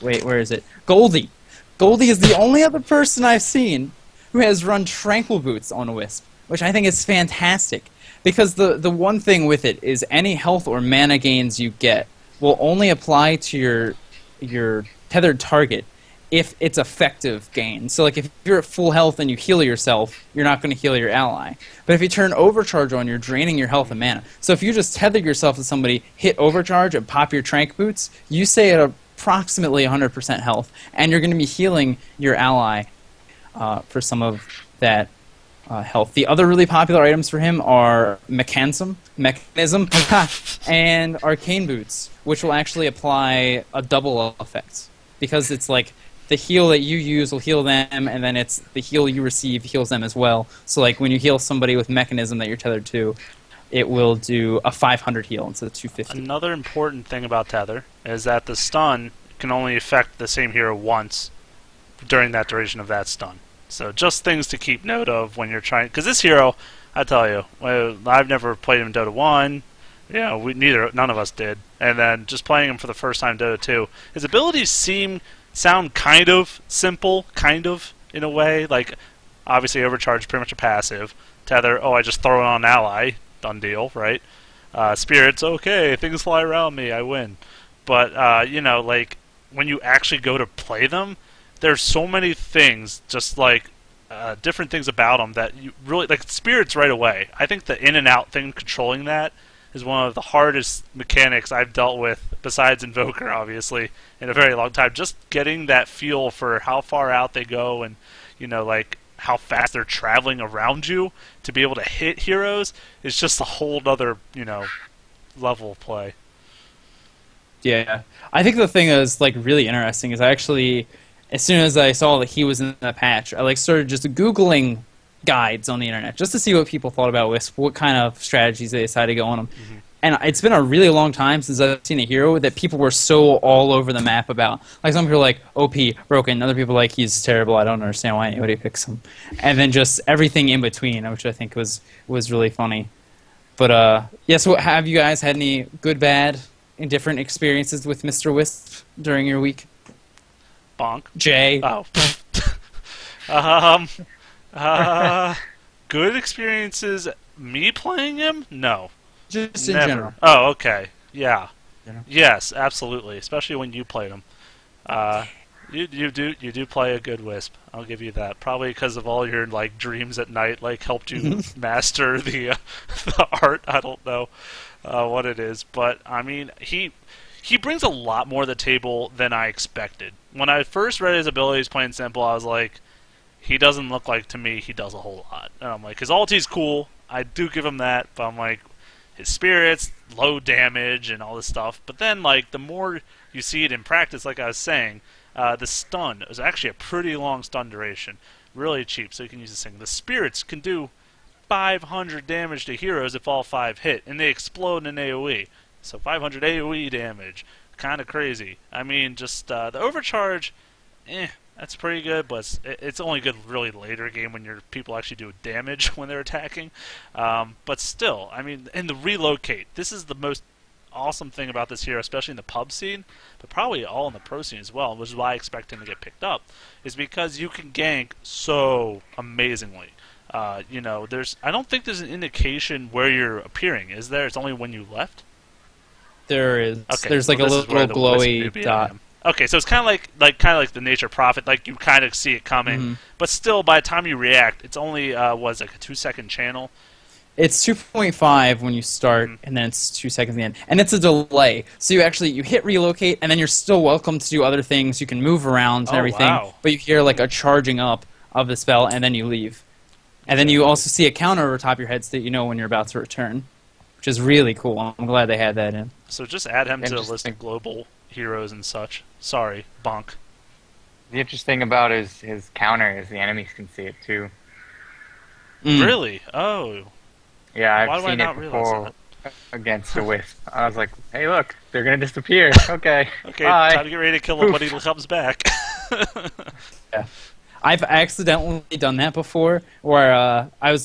Speaker 1: wait, where is it? Goldie. Goldie is the only other person I've seen who has run Tranquil Boots on Wisp, which I think is fantastic. Because the one thing with it is any health or mana gains you get will only apply to your tethered target if it's effective gain. So if you're at full health and you heal yourself, you're not going to heal your ally. But if you turn overcharge on, you're draining your health and mana. So if you just tether yourself to somebody, hit overcharge, and pop your Trank Boots, you stay at approximately 100% health, and you're going to be healing your ally for some of that health. The other really popular items for him are Mechanism, and Arcane Boots, which will actually apply a double effect. Because it's the heal that you use will heal them, and then it's the heal you receive heals them as well. So when you heal somebody with Mechanism that you're tethered to, it will do a 500 heal instead of 250.
Speaker 2: Another important thing about tether is that the stun can only affect the same hero once during that duration of that stun. So just things to keep note of when you're trying... Because this hero, I tell you, I've never played him in Dota 1. Yeah, none of us did. And then just playing him for the first time in Dota 2, his abilities sound kind of simple, in a way. Obviously overcharge, pretty much a passive. Tether, I just throw it on an ally. done deal, right? Spirits, okay, things fly around me, I win. But you know, like when you actually go to play them, there's so many things, just like different things about them that you really like. Spirits right away. I think the in and out thing, controlling that, is one of the hardest mechanics I've dealt with, besides Invoker, obviously, in a very long time. Just getting that feel for how far out they go, and you know, like how fast they're traveling around you to be able to hit heroes is just a whole other, you know, level of play.
Speaker 1: Yeah, I think the thing that was like really interesting is I actually, as soon as I saw that he was in the patch, I like started just googling guides on the internet just to see what people thought about Wisp, what kind of strategies they decided to go on them. Mm-hmm. And it's been a really long time since I've seen a hero that people were so all over the map about. Like some people are like OP, broken, other people are like he's terrible. I don't understand why anybody picks him. And then just everything in between, which I think was really funny. But yeah, so have you guys had any good, bad, indifferent experiences with Mr. Wisp during your week?
Speaker 2: Bonk.
Speaker 1: Jay.
Speaker 2: Oh. Good experiences. Me playing him? No.
Speaker 1: Just in
Speaker 2: Never.
Speaker 1: general.
Speaker 2: Oh, okay. Yeah.
Speaker 1: General.
Speaker 2: Yes, absolutely. Especially when you played him. You do play a good Wisp. I'll give you that. Probably because of all your like dreams at night, like helped you master the art. I don't know what it is, but I mean he brings a lot more to the table than I expected. When I first read his abilities, plain simple, I was like, he doesn't look like to me he does a whole lot. And I'm like, his ulti's cool. I do give him that, but I'm like, his spirits, low damage, and all this stuff. But then, like, the more you see it in practice, like I was saying, the stun is actually a pretty long stun duration. Really cheap, so you can use this thing. The spirits can do 500 damage to heroes if all 5 hit, and they explode in AoE. So 500 AoE damage. Kind of crazy. I mean, just the overcharge, that's pretty good, but it's only good really later game when your people actually do damage when they're attacking. But still, I mean, and the relocate. This is the most awesome thing about this hero, especially in the pub scene, but probably all in the pro scene as well, which is why I expect him to get picked up, is because you can gank so amazingly. You know, I don't think there's an indication where you're appearing, is there? It's only when you left?
Speaker 1: There is.
Speaker 2: Okay,
Speaker 1: there's like a little glowy dot.
Speaker 2: Okay, so it's kind of like the Nature Prophet, like you kind of see it coming, but still, by the time you react, it's only like a 2-second channel.
Speaker 1: It's 2.5 when you start, and then it's 2 seconds at the end, and it's a delay. So you hit relocate, and then you're still welcome to do other things. You can move around and everything,
Speaker 2: wow.
Speaker 1: But you hear like a charging up of the spell, and then you leave, and then you also see a counter over top your head so that you know when you're about to return, which is really cool. I'm glad they had that in.
Speaker 2: So just add him to the list of global heroes and such. Sorry, Bonk.
Speaker 3: The interesting thing about his counter is the enemies can see it too.
Speaker 2: Really? Oh.
Speaker 3: Yeah,
Speaker 2: Why
Speaker 3: I've
Speaker 2: do I
Speaker 3: seen
Speaker 2: not
Speaker 3: it
Speaker 2: realize
Speaker 3: before against the Wisp. I was like, hey, look, they're gonna disappear. Okay.
Speaker 2: Okay,
Speaker 3: bye.
Speaker 2: time to get ready to kill him when he comes back.
Speaker 1: Yeah. I've accidentally done that before, where I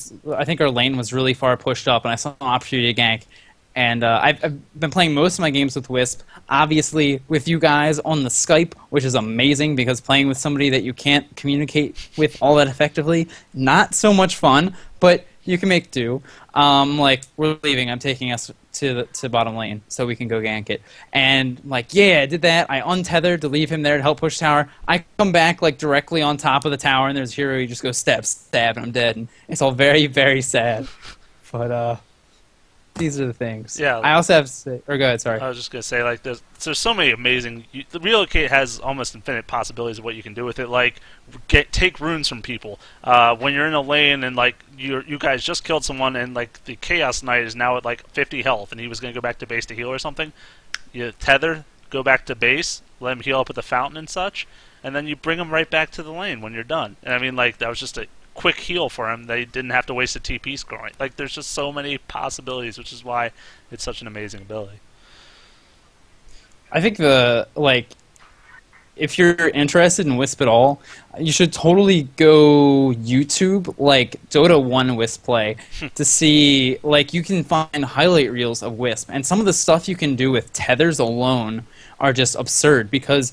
Speaker 1: think our lane was really far pushed up, and I saw an opportunity to gank. And I've been playing most of my games with Wisp, obviously with you guys on the Skype, which is amazing because playing with somebody that you can't communicate with all that effectively, not so much fun, but you can make do. Like, we're leaving, I'm taking us to bottom lane so we can go gank it. And, like, yeah, I did that. I untethered to leave him there to help push tower. I come back, like, directly on top of the tower, and there's a hero, he just goes stab, and I'm dead. And it's all very, very sad. But, these are the things.
Speaker 2: Yeah.
Speaker 1: I also have to say, or go ahead, sorry.
Speaker 2: I was just going to say, like, there's so many amazing... the relocate has almost infinite possibilities of what you can do with it. Like, take runes from people. When you're in a lane and, like, you guys just killed someone and, like, the Chaos Knight is now at, like, 50 health and he was going to go back to base to heal or something, you tether, go back to base, let him heal up at the fountain and such, and then you bring him right back to the lane when you're done. And, I mean, like, that was just a quick heal for him. They didn't have to waste a TP scoring. Like, there's just so many possibilities, which is why it's such an amazing ability.
Speaker 1: I think if you're interested in Wisp at all, you should totally go YouTube, like, Dota 1 Wisp play, to see, like, you can find highlight reels of Wisp, and some of the stuff you can do with tethers alone are just absurd, because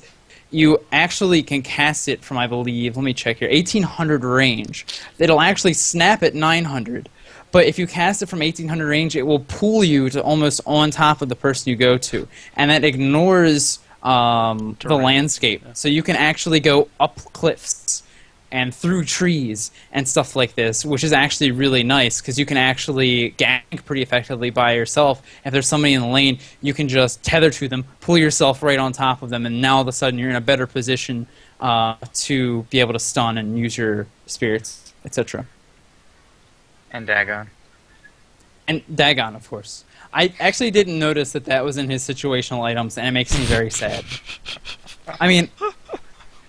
Speaker 1: you actually can cast it from, I believe, let me check here, 1800 range. It'll actually snap at 900, but if you cast it from 1800 range, it will pull you to almost on top of the person you go to, and that ignores the landscape.
Speaker 2: Yeah.
Speaker 1: So you can actually go up cliffs and through trees and stuff like this, which is actually really nice because you can actually gank pretty effectively by yourself. If there's somebody in the lane, you can just tether to them, pull yourself right on top of them, and now all of a sudden you're in a better position to be able to stun and use your spirits, etc.
Speaker 3: And Dagon.
Speaker 1: And Dagon, of course. I actually didn't notice that was in his situational items, and it makes me very sad. I mean,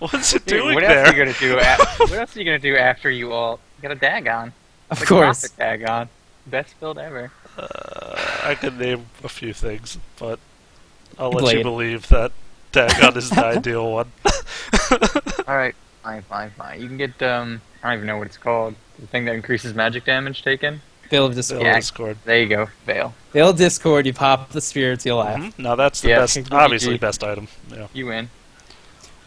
Speaker 2: What's it
Speaker 3: Dude,
Speaker 2: doing
Speaker 3: what
Speaker 2: there?
Speaker 3: else are you gonna do? What else are you gonna do after you all get a Dagon?
Speaker 1: of
Speaker 3: The
Speaker 1: course.
Speaker 3: classic Dagon, best build ever.
Speaker 2: I can name a few things, but I'll let
Speaker 1: Blade.
Speaker 2: you believe that Dagon is the ideal one.
Speaker 3: All right, fine. You can get I don't even know what it's called. The thing that increases magic damage taken.
Speaker 1: Veil of Discord.
Speaker 3: Yeah.
Speaker 2: Discord.
Speaker 3: There you go, Veil.
Speaker 1: Veil of Discord, you pop the spirits, you laugh.
Speaker 2: Mhm. Now that's the
Speaker 3: Yeah,
Speaker 2: best,
Speaker 3: GG.
Speaker 2: obviously best item. Yeah.
Speaker 3: You win.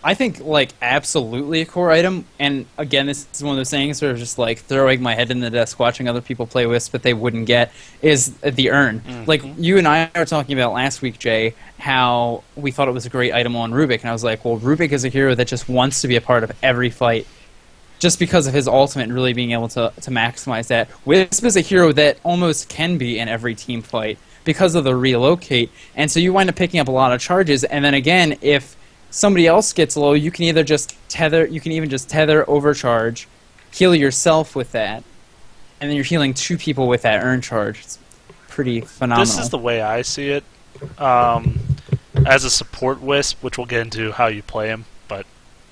Speaker 1: I think, like, absolutely a core item, and again, this is one of those things where just, like, throwing my head in the desk watching other people play Wisp that they wouldn't get, is the urn. Like, you and I were talking about last week, Jay, how we thought it was a great item on Rubik, and I was like, well, Rubik is a hero that just wants to be a part of every fight, just because of his ultimate and really being able to maximize that. Wisp is a hero that almost can be in every team fight because of the relocate, and so you wind up picking up a lot of charges, and then again, if somebody else gets low, you can either just tether, you can even just tether, overcharge, heal yourself with that, and then you're healing two people with that urn charge. It's pretty phenomenal.
Speaker 2: This is the way I see it. As a support Wisp, which we'll get into how you play him, but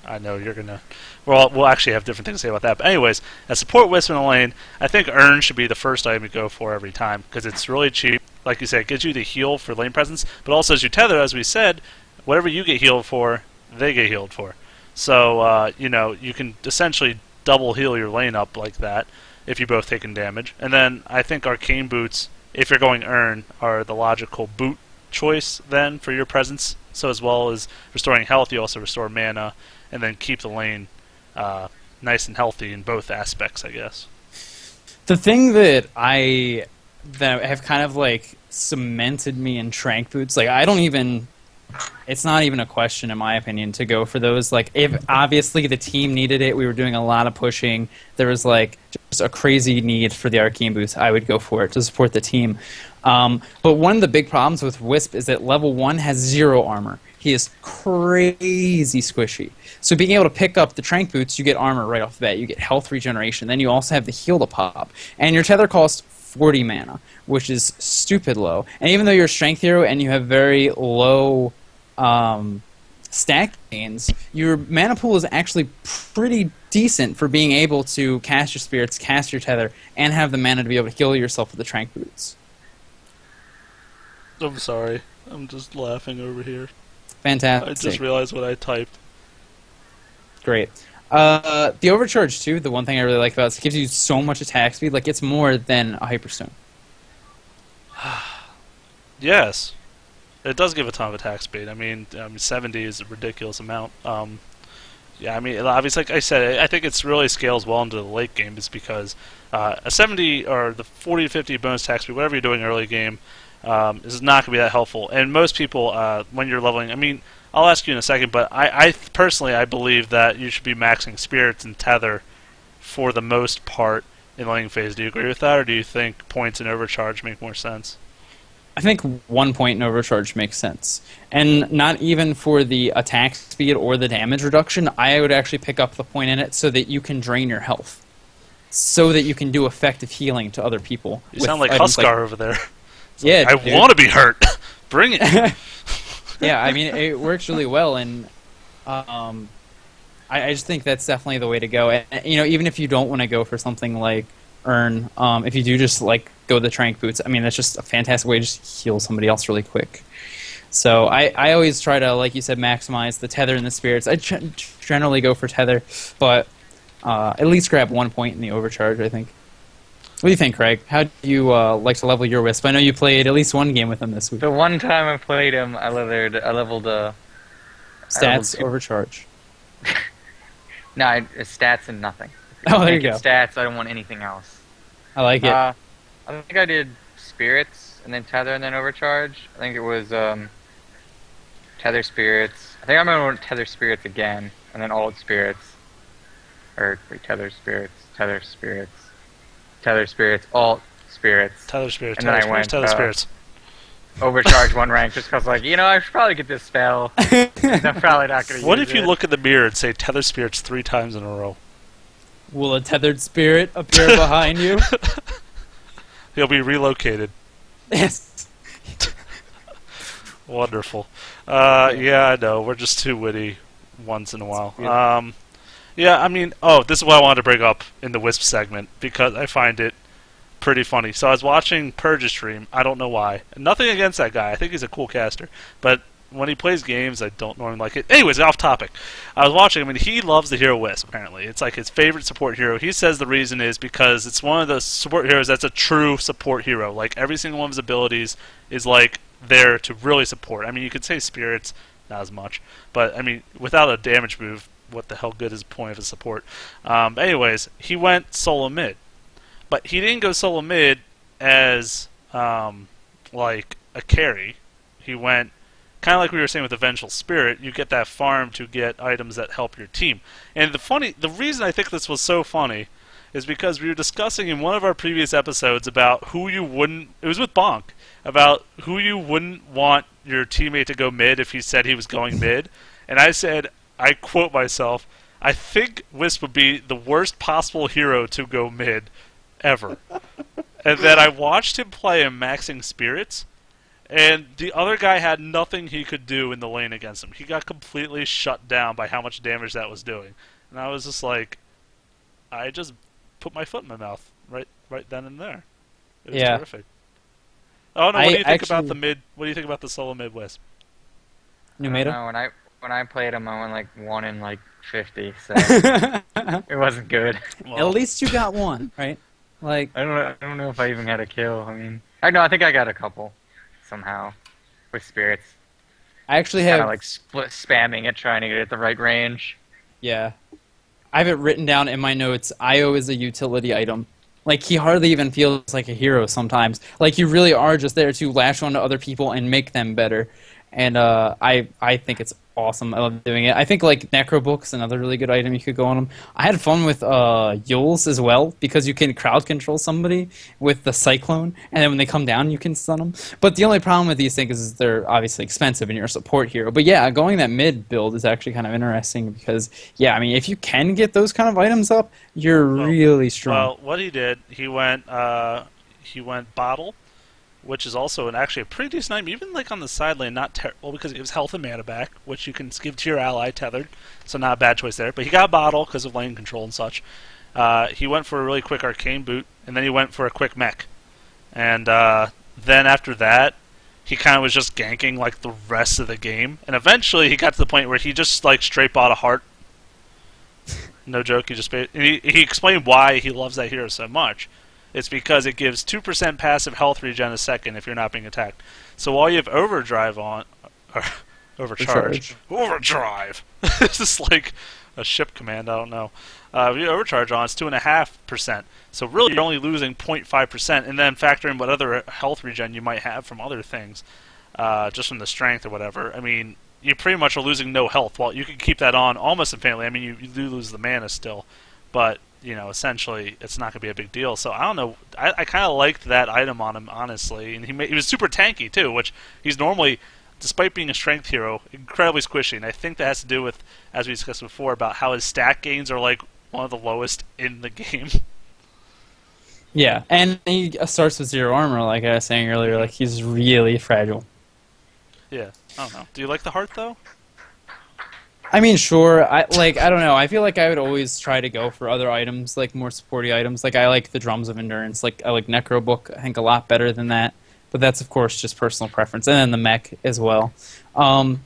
Speaker 2: I know you're gonna. We'll actually have different things to say about that. But anyways, as support Wisp in the lane, I think urn should be the first item you go for every time because it's really cheap. Like you said, it gives you the heal for lane presence, but also as you tether, as we said, whatever you get healed for, they get healed for. So, you can essentially double heal your lane up like that if you both taken damage. And then I think Arcane Boots, if you're going Urn, are the logical boot choice then for your presence. So as well as restoring health, you also restore mana and then keep the lane nice and healthy in both aspects, I guess.
Speaker 1: The thing that have kind of, like, cemented me in Trank Boots, like, it's not even a question, in my opinion, to go for those. Like, if obviously the team needed it, we were doing a lot of pushing, there was, like, just a crazy need for the Arcane Boost, I would go for it to support the team. But one of the big problems with Wisp is that level 1 has 0 armor. He is crazy squishy. So being able to pick up the Trank Boots, you get armor right off the bat. You get health regeneration. Then you also have the heal to pop. And your tether costs 40 mana, which is stupid low. And even though you're a strength hero and you have very low stack gains, your mana pool is actually pretty decent for being able to cast your spirits, cast your tether, and have the mana to be able to heal yourself with the Trank Boots.
Speaker 2: I'm sorry. I'm just laughing over here.
Speaker 1: Fantastic.
Speaker 2: I just realized what I typed.
Speaker 1: Great. The overcharge, too, the one thing I really like about it is it gives you so much attack speed. Like, it's more than a Hyperstone.
Speaker 2: Yes. It does give a ton of attack speed. I mean 70 is a ridiculous amount. Obviously, like I said, I think it's really scales well into the late game is because a 70 or the 40 to 50 bonus attack speed, whatever you're doing early game, is not going to be that helpful. And most people, when you're leveling, I'll ask you in a second, but I personally believe that you should be maxing spirits and tether for the most part in laning phase. Do you agree with that, or do you think points and overcharge make more sense?
Speaker 1: I think 1 point in overcharge makes sense. And not even for the attack speed or the damage reduction, I would actually pick up the point in it so that you can drain your health. So that you can do effective healing to other people.
Speaker 2: You sound like Huskar over there.
Speaker 1: Yeah,
Speaker 2: I want to be hurt. Bring it.
Speaker 1: Yeah, it works really well, and I just think that's definitely the way to go. And, even if you don't want to go for something like Urn, if you do just go the Trank Boots, that's just a fantastic way to just heal somebody else really quick. So I always try to, like you said, maximize the tether and the spirits. I generally go for tether, but at least grab 1 point in the overcharge, I think. What do you think, Craig? How do you like to level your Wisp? I know you played at least one game with him this week.
Speaker 3: The one time I played him, I leveled
Speaker 1: Stats, overcharge.
Speaker 3: No, it's stats and nothing.
Speaker 1: Oh, there you
Speaker 3: Make it
Speaker 1: go.
Speaker 3: Stats, I don't want anything else.
Speaker 1: I like it.
Speaker 3: I think I did spirits and then tether and then overcharge. I think it was tether spirits. I think I'm gonna tether spirits again and then alt spirits. Or wait, tether spirits, alt spirits.
Speaker 2: Tether spirits.
Speaker 3: And then I went
Speaker 2: tether spirits.
Speaker 3: overcharge one rank just because like I should probably get this spell. I'm probably not gonna.
Speaker 2: What
Speaker 3: use
Speaker 2: if you
Speaker 3: it.
Speaker 2: look in the mirror and say tether spirits 3 times in a row?
Speaker 1: Will a tethered spirit appear behind you?
Speaker 2: He'll be relocated.
Speaker 1: Yes.
Speaker 2: Wonderful. Yeah, I know. We're just too witty once in a while. Yeah, I mean, this is what I wanted to bring up in the Wisp segment because I find it pretty funny. So I was watching Purge's stream. I don't know why. Nothing against that guy. I think he's a cool caster. But when he plays games, I don't normally like it. Anyways, off topic. I was watching him, and he loves the hero Wisp, apparently. It's like his favorite support hero. He says the reason is because it's one of the support heroes that's a true support hero. Like, every single one of his abilities is, like, there to really support. I mean, you could say spirits, not as much. But, I mean, without a damage move, what the hell good is the point of his support? Anyways, he went solo mid. But he didn't go solo mid as, like, a carry. He went, kind of like we were saying with the Vengeful Spirit, you get that farm to get items that help your team. And the reason I think this was so funny is because we were discussing in one of our previous episodes about who you wouldn't, it was with Bonk, about who you wouldn't want your teammate to go mid if he said he was going mid. And I said, I quote myself, I think Wisp would be the worst possible hero to go mid ever. And then I watched him play in maxing spirits, and the other guy had nothing he could do in the lane against him. He got completely shut down by how much damage that was doing. And I was just like, I just put my foot in my mouth right then and there. It was terrific. Oh no, what do you think about the mid? What do you think about the solo mid Wisp?
Speaker 1: New meta?
Speaker 3: No, when I played him, I went like 1 in like 50, so it wasn't good.
Speaker 2: Well,
Speaker 1: At least you got one, right? Like,
Speaker 3: I don't know if I even had a kill. I mean, I think I got a couple somehow with spirits.
Speaker 1: I actually
Speaker 3: Kind
Speaker 1: have
Speaker 3: of like spamming it, trying to get it at the right range.
Speaker 1: Yeah. I have it written down in my notes, IO is a utility item. Like, he hardly even feels like a hero sometimes. Like, you really are just there to lash onto other people and make them better. And I think it's awesome. I love doing it. I think, like, Necrobook's another really good item you could go on them. I had fun with Yules as well, because you can crowd control somebody with the Cyclone, and then when they come down, you can stun them. But the only problem with these things is they're obviously expensive, and you're a support hero. But yeah, going that mid build is actually kind of interesting, because, yeah, I mean, if you can get those kind of items up, you're really strong.
Speaker 2: Well, what he did, he went bottle, which is also actually a pretty decent item, even like on the side lane, not terrible because it gives health and mana back, which you can give to your ally tethered, so not a bad choice there. But he got bottle because of lane control and such. He went for a really quick arcane boot, and then he went for a quick mech. And then after that, he kind of was just ganking like the rest of the game. And eventually he got to the point where he just like straight bought a heart. No joke, he explained why he loves that hero so much. It's because it gives 2% passive health regen a second if you're not being attacked. So while you have overdrive on, overcharge. It's just like a ship command. I don't know. If you overcharge on, it's 2.5%. So really, you're only losing 0.5%, and then factor in what other health regen you might have from other things, just from the strength or whatever. I mean, you pretty much are losing no health. Well, you can keep that on almost infinitely. I mean, you do lose the mana still, but essentially, it's not going to be a big deal. So I don't know. I kind of liked that item on him, honestly, and he was super tanky too, which he's normally, despite being a strength hero, incredibly squishy. And I think that has to do with, as we discussed before, about how his stat gains are like one of the lowest in the game.
Speaker 1: Yeah, and he starts with 0 armor, like I was saying earlier. Like, he's really fragile.
Speaker 2: Yeah, I don't know. Do you like the heart though?
Speaker 1: I mean, sure. I don't know. I feel like I would always try to go for other items, like more supporty items. Like, I like the Drums of Endurance. Like, I like Necrobook, I think, a lot better than that. But that's, of course, just personal preference. And then the mech as well. But,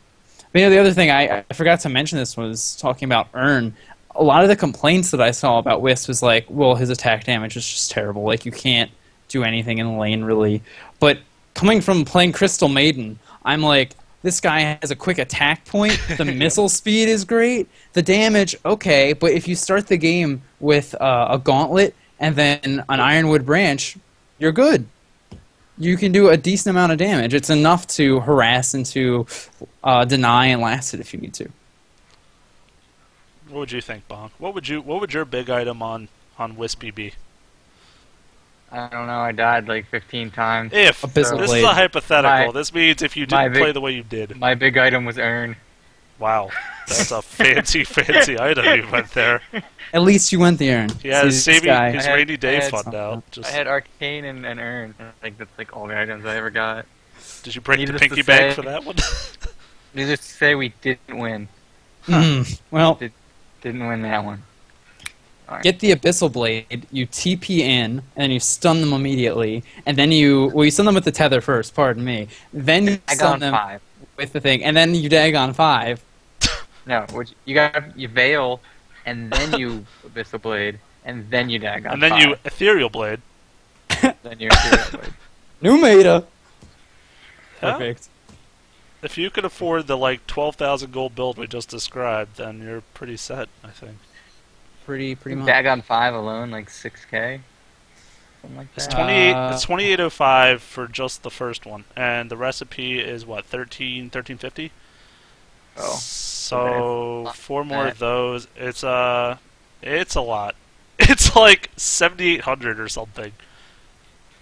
Speaker 1: the other thing I forgot to mention this was talking about Urn. A lot of the complaints that I saw about Wisp was like, well, his attack damage is just terrible. Like, you can't do anything in the lane, really. But coming from playing Crystal Maiden, I'm like, this guy has a quick attack point, the missile speed is great, the damage, okay, but if you start the game with a gauntlet and then an Ironwood branch, you're good. You can do a decent amount of damage. It's enough to harass and to deny and last it if you need to.
Speaker 2: What would you think, Bonk? What would your big item on Wispy be?
Speaker 3: I don't know. I died like 15 times.
Speaker 2: If
Speaker 1: Abyssal
Speaker 2: this
Speaker 1: Blade.
Speaker 2: is a hypothetical, this means if you didn't play the way you did.
Speaker 3: My big item was Urn.
Speaker 2: Wow, that's a fancy item you went there.
Speaker 1: At least you went the errand.
Speaker 2: He has
Speaker 1: See, this guy-
Speaker 2: his
Speaker 3: I had-
Speaker 2: rainy day
Speaker 3: I had
Speaker 2: fund out. Just,
Speaker 3: I had Arcane and Urn. Like that's like all the items I ever got.
Speaker 2: did you break the
Speaker 3: Needless to
Speaker 2: pinky bank
Speaker 3: say-
Speaker 2: for that one?
Speaker 3: Needless to say, we didn't win.
Speaker 1: Well,
Speaker 3: Didn't win that one. Alright.
Speaker 1: get the Abyssal Blade, you TP in, and then you stun them immediately, and then you stun them with the tether first, pardon me. Then you
Speaker 3: I
Speaker 1: stun
Speaker 3: got
Speaker 1: them
Speaker 3: 5.
Speaker 1: with the thing, and then you Dagon 5.
Speaker 3: No, you Veil, and then you Abyssal Blade, and then you Dagon
Speaker 2: and then
Speaker 3: 5.
Speaker 2: you Ethereal Blade.
Speaker 3: Then you Ethereal Blade.
Speaker 1: New meta!
Speaker 2: Yeah.
Speaker 1: Perfect.
Speaker 2: If you can afford the like 12,000 gold build we just described, then you're pretty set, I think.
Speaker 1: Pretty much.
Speaker 3: Dagon 5 alone, like 6k? Something like
Speaker 2: It's
Speaker 3: that.
Speaker 2: 28. It's 2805 for just the first one, and the recipe is what 1350.
Speaker 3: Oh.
Speaker 2: So 4 more
Speaker 3: that.
Speaker 2: of those. It's a lot. It's like 7,800 or something.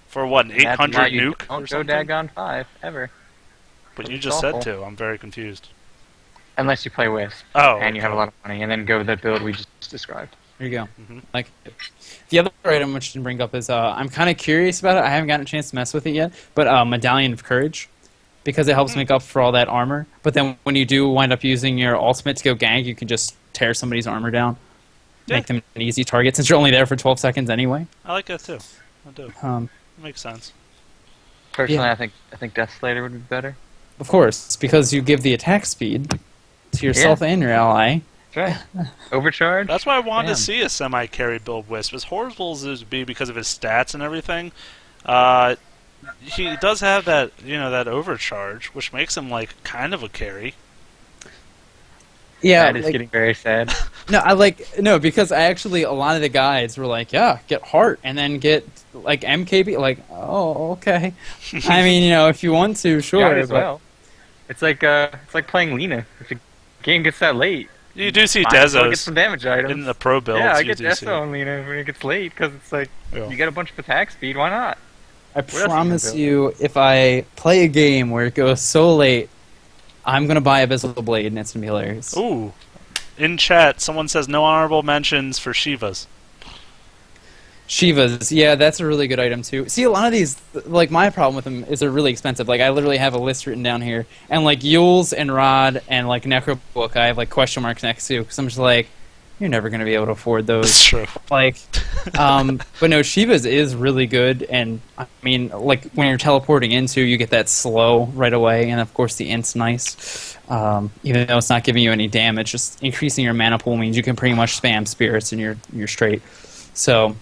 Speaker 2: For what, an
Speaker 3: And that's
Speaker 2: 800
Speaker 3: why you
Speaker 2: nuke or
Speaker 3: don't go
Speaker 2: something?
Speaker 3: Dagon 5, ever.
Speaker 2: But you
Speaker 3: It's
Speaker 2: just said
Speaker 3: awful.
Speaker 2: to. I'm very confused.
Speaker 3: Unless you play Wisp,
Speaker 2: Oh,
Speaker 3: and you have a
Speaker 2: okay.
Speaker 3: lot of money, and then go the build we just described.
Speaker 1: There you go.
Speaker 2: Mhm.
Speaker 1: Like, the other item which I didn't bring up is I'm kind of curious about it. I haven't gotten a chance to mess with it yet, but Medallion of Courage, because it helps make up for all that armor. But then when you do wind up using your ultimate to go gank, you can just tear somebody's armor down, make them an easy target since you're only there for 12 seconds anyway.
Speaker 2: I like that too. I do. It makes sense.
Speaker 3: Personally,
Speaker 1: Yeah.
Speaker 3: I think Death Slayer would be better.
Speaker 1: Of course, because you give the attack speed to yourself and your ally.
Speaker 3: That's right. Overcharge.
Speaker 2: That's why I wanted
Speaker 1: Damn.
Speaker 2: to see a semi-carry build Wisp. As horrible as it would be because of his stats and everything, he does have that, that overcharge, which makes him like kind of a carry.
Speaker 1: Yeah,
Speaker 3: That is getting very sad.
Speaker 1: No, because a lot of the guides were like, yeah, get heart and then get like MKB. Like, oh, okay. I mean, if you want to, sure.
Speaker 3: Might as
Speaker 1: but-
Speaker 3: well. It's like playing Lena. If the game gets that late,
Speaker 2: You do see
Speaker 3: might as well get
Speaker 2: Dezos
Speaker 3: some damage items.
Speaker 2: in the pro builds.
Speaker 3: Yeah, I
Speaker 2: you
Speaker 3: get
Speaker 2: do see.
Speaker 3: Deso on Lena when it gets late because it's like
Speaker 2: Yeah.
Speaker 3: you get a bunch of attack speed. Why not?
Speaker 1: I
Speaker 3: else you gonna
Speaker 1: promise
Speaker 3: build?
Speaker 1: you, if I play a game where it goes so late, I'm gonna buy Abyssal Blade and it's gonna be hilarious.
Speaker 2: Ooh. In chat, someone says no honorable mentions for Shivas.
Speaker 1: Shivas, yeah, that's a really good item too. See, a lot of these, like my problem with them is they're really expensive. Like I literally have a list written down here, and like Yules and Rod and like Necrobook, I have like question marks next to because I'm just like, you're never gonna be able to afford those.
Speaker 2: That's true.
Speaker 1: Like, but no, Shiva's is really good, and I mean, like when you're teleporting into, you get that slow right away, and of course the int's nice. Even though it's not giving you any damage, just increasing your mana pool means you can pretty much spam spirits and you're straight. So,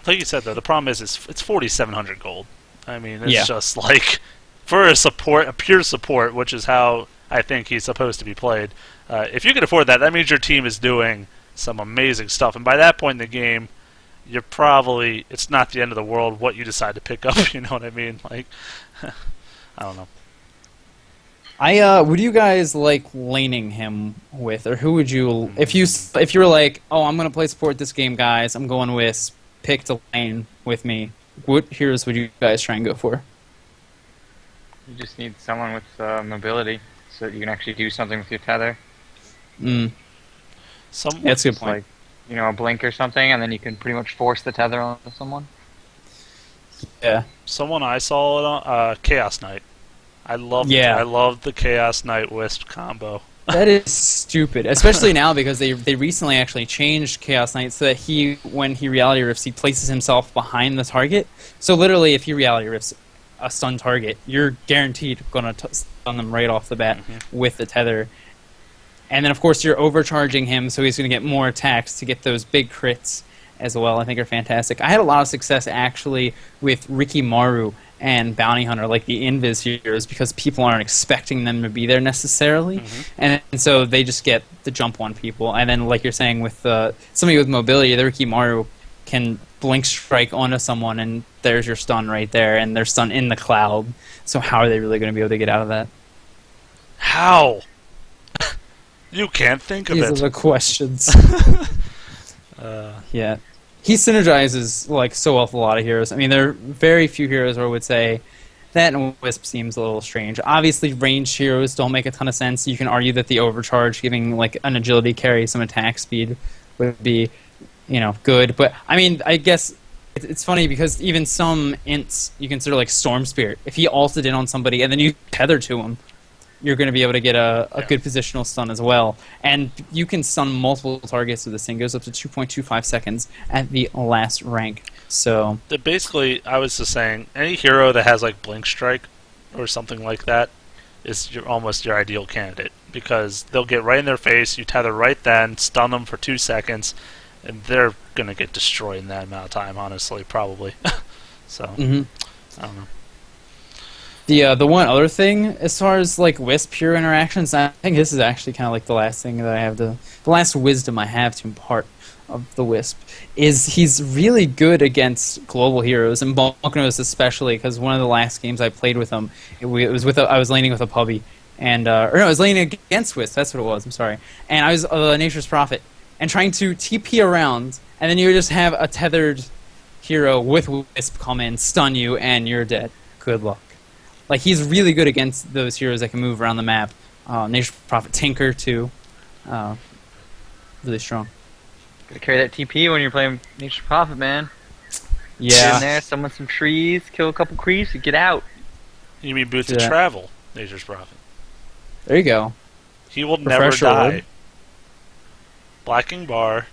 Speaker 2: Like you said though, the problem is it's 4,700 gold. I mean, it's
Speaker 1: Yeah.
Speaker 2: just like for a pure support, which is how I think he's supposed to be played. If you can afford that, that means your team is doing some amazing stuff, and by that point in the game, it's not the end of the world what you decide to pick up. You know what I mean? Like, I don't know.
Speaker 1: would you guys like laning him with, or who would you if you were like, oh, I'm gonna play support this game, guys, I'm going Wisp, pick to lane with me. What heroes would you guys try and go for?
Speaker 3: You just need someone with mobility so that you can actually do something with your tether.
Speaker 1: That's a good point.
Speaker 3: Like, a blink or something, and then you can pretty much force the tether onto someone.
Speaker 1: Yeah.
Speaker 2: Someone I saw it on Chaos Knight. I loved the Chaos Knight Wisp combo.
Speaker 1: That is stupid, especially now because they recently actually changed Chaos Knight so that when he reality rifts, he places himself behind the target. So literally, if he reality rifts a stun target, you're guaranteed going to stun them right off the bat with the tether. And then, of course, you're overcharging him, so he's going to get more attacks to get those big crits as well. I think are fantastic. I had a lot of success, actually, with Ricky Maru and Bounty Hunter, like the Invis heroes, because people aren't expecting them to be there necessarily. And so they just get the jump on people. And then, like you're saying, with somebody with mobility, the Ricky Maru can blink strike onto someone, and there's your stun right there, and their stun in the cloud. So how are they really going to be able to get out of that?
Speaker 2: How? You can't think of
Speaker 1: These
Speaker 2: it.
Speaker 1: are the questions. Yeah. He synergizes like so well with a lot of heroes. I mean, there are very few heroes where I would say that, and Wisp seems a little strange. Obviously, ranged heroes don't make a ton of sense. You can argue that the overcharge, giving like an agility carry, some attack speed, would be, good. But I mean, I guess it's funny because even some ints you consider like Storm Spirit. If he ulted in on somebody and then you tether to him, you're going to be able to get a good positional stun as well. And you can stun multiple targets with this thing. It goes up to 2.25 seconds at the last rank. So
Speaker 2: basically, I was just saying, any hero that has like Blink Strike or something like that is almost your ideal candidate, because they'll get right in their face, you tether right then, stun them for 2 seconds, and they're going to get destroyed in that amount of time, honestly, probably. So, I don't know.
Speaker 1: The one other thing, as far as like Wisp hero interactions, I think this is actually kind of like the last thing that I have the last wisdom I have to impart of the Wisp, is he's really good against global heroes, and Bonk knows especially, because one of the last games I played with him, I was laning with a puppy, and I was laning against Wisp. That's what it was. I'm sorry, and I was Nature's Prophet, and trying to TP around, and then you would just have a tethered hero with Wisp come in, stun you, and you're dead. Good luck. Like, he's really good against those heroes that can move around the map. Nature's Prophet, Tinker too, really strong.
Speaker 3: Gotta carry that TP when you're playing Nature's Prophet, man.
Speaker 1: Yeah.
Speaker 3: Get in there, summon some trees, kill a couple creeps, and get out.
Speaker 2: You mean Boots of Travel, Nature's Prophet.
Speaker 1: There you go.
Speaker 2: He will
Speaker 1: Refresher
Speaker 2: never die.
Speaker 1: word.
Speaker 2: Blacking Bar.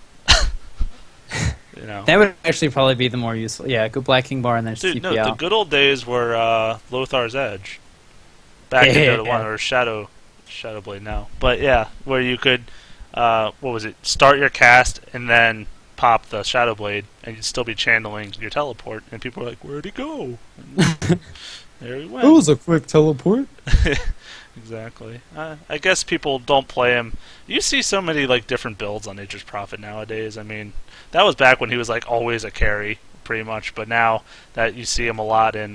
Speaker 1: That would actually probably be the more useful. Yeah, go Black King Bar and then just
Speaker 2: Dude,
Speaker 1: TP
Speaker 2: no,
Speaker 1: out.
Speaker 2: the good old days were Lothar's Edge. Back in Dota 1, or Shadowblade now. But yeah, where you could, start your cast and then pop the Shadowblade, and you'd still be channeling your teleport, and people were like, where'd he go? There he went.
Speaker 1: It was a quick teleport.
Speaker 2: Exactly. I guess people don't play him. You see so many like different builds on Nature's Prophet nowadays. I mean, that was back when he was like always a carry, pretty much. But now that you see him a lot in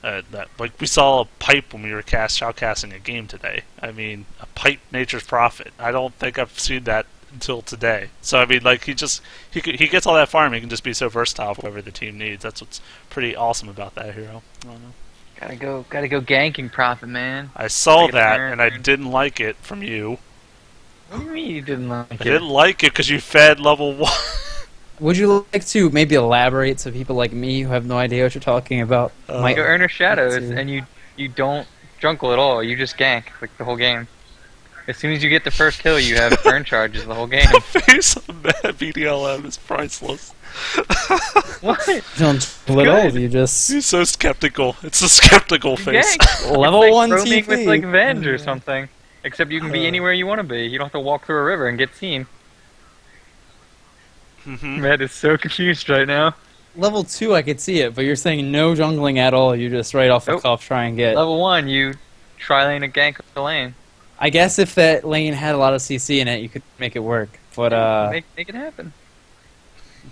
Speaker 2: like we saw a pipe when we were shoutcasting a game today. I mean, a pipe Nature's Prophet. I don't think I've seen that until today. So I mean, like he gets all that farm. He can just be so versatile for whatever the team needs. That's what's pretty awesome about that hero. I don't know.
Speaker 3: Gotta go ganking Prophet, man.
Speaker 2: I saw that, and I didn't like it from you.
Speaker 3: What do you mean you didn't like it?
Speaker 2: I didn't like it because you fed level 1.
Speaker 1: Would you like to maybe elaborate so people like me who have no idea what you're talking about might
Speaker 3: You earn shadows, and you don't jungle at all. You just gank like the whole game. As soon as you get the first kill, you have turn charges the whole game.
Speaker 2: The face on that BDLM is priceless.
Speaker 3: What?
Speaker 1: Don't split all, you just
Speaker 2: He's so skeptical. It's a skeptical face.
Speaker 1: level
Speaker 3: it's like
Speaker 1: 1
Speaker 3: roaming
Speaker 1: TP.
Speaker 3: with like Venge or something. Except you can be anywhere you want to be. You don't have to walk through a river and get seen. Matt is so confused right now.
Speaker 1: Level 2 I could see it, but you're saying no jungling at all. You just right off the cuff try and get.
Speaker 3: Level 1, you try lane a gank the lane.
Speaker 1: I guess if that lane had a lot of CC in it, you could make it work. But
Speaker 3: make it happen.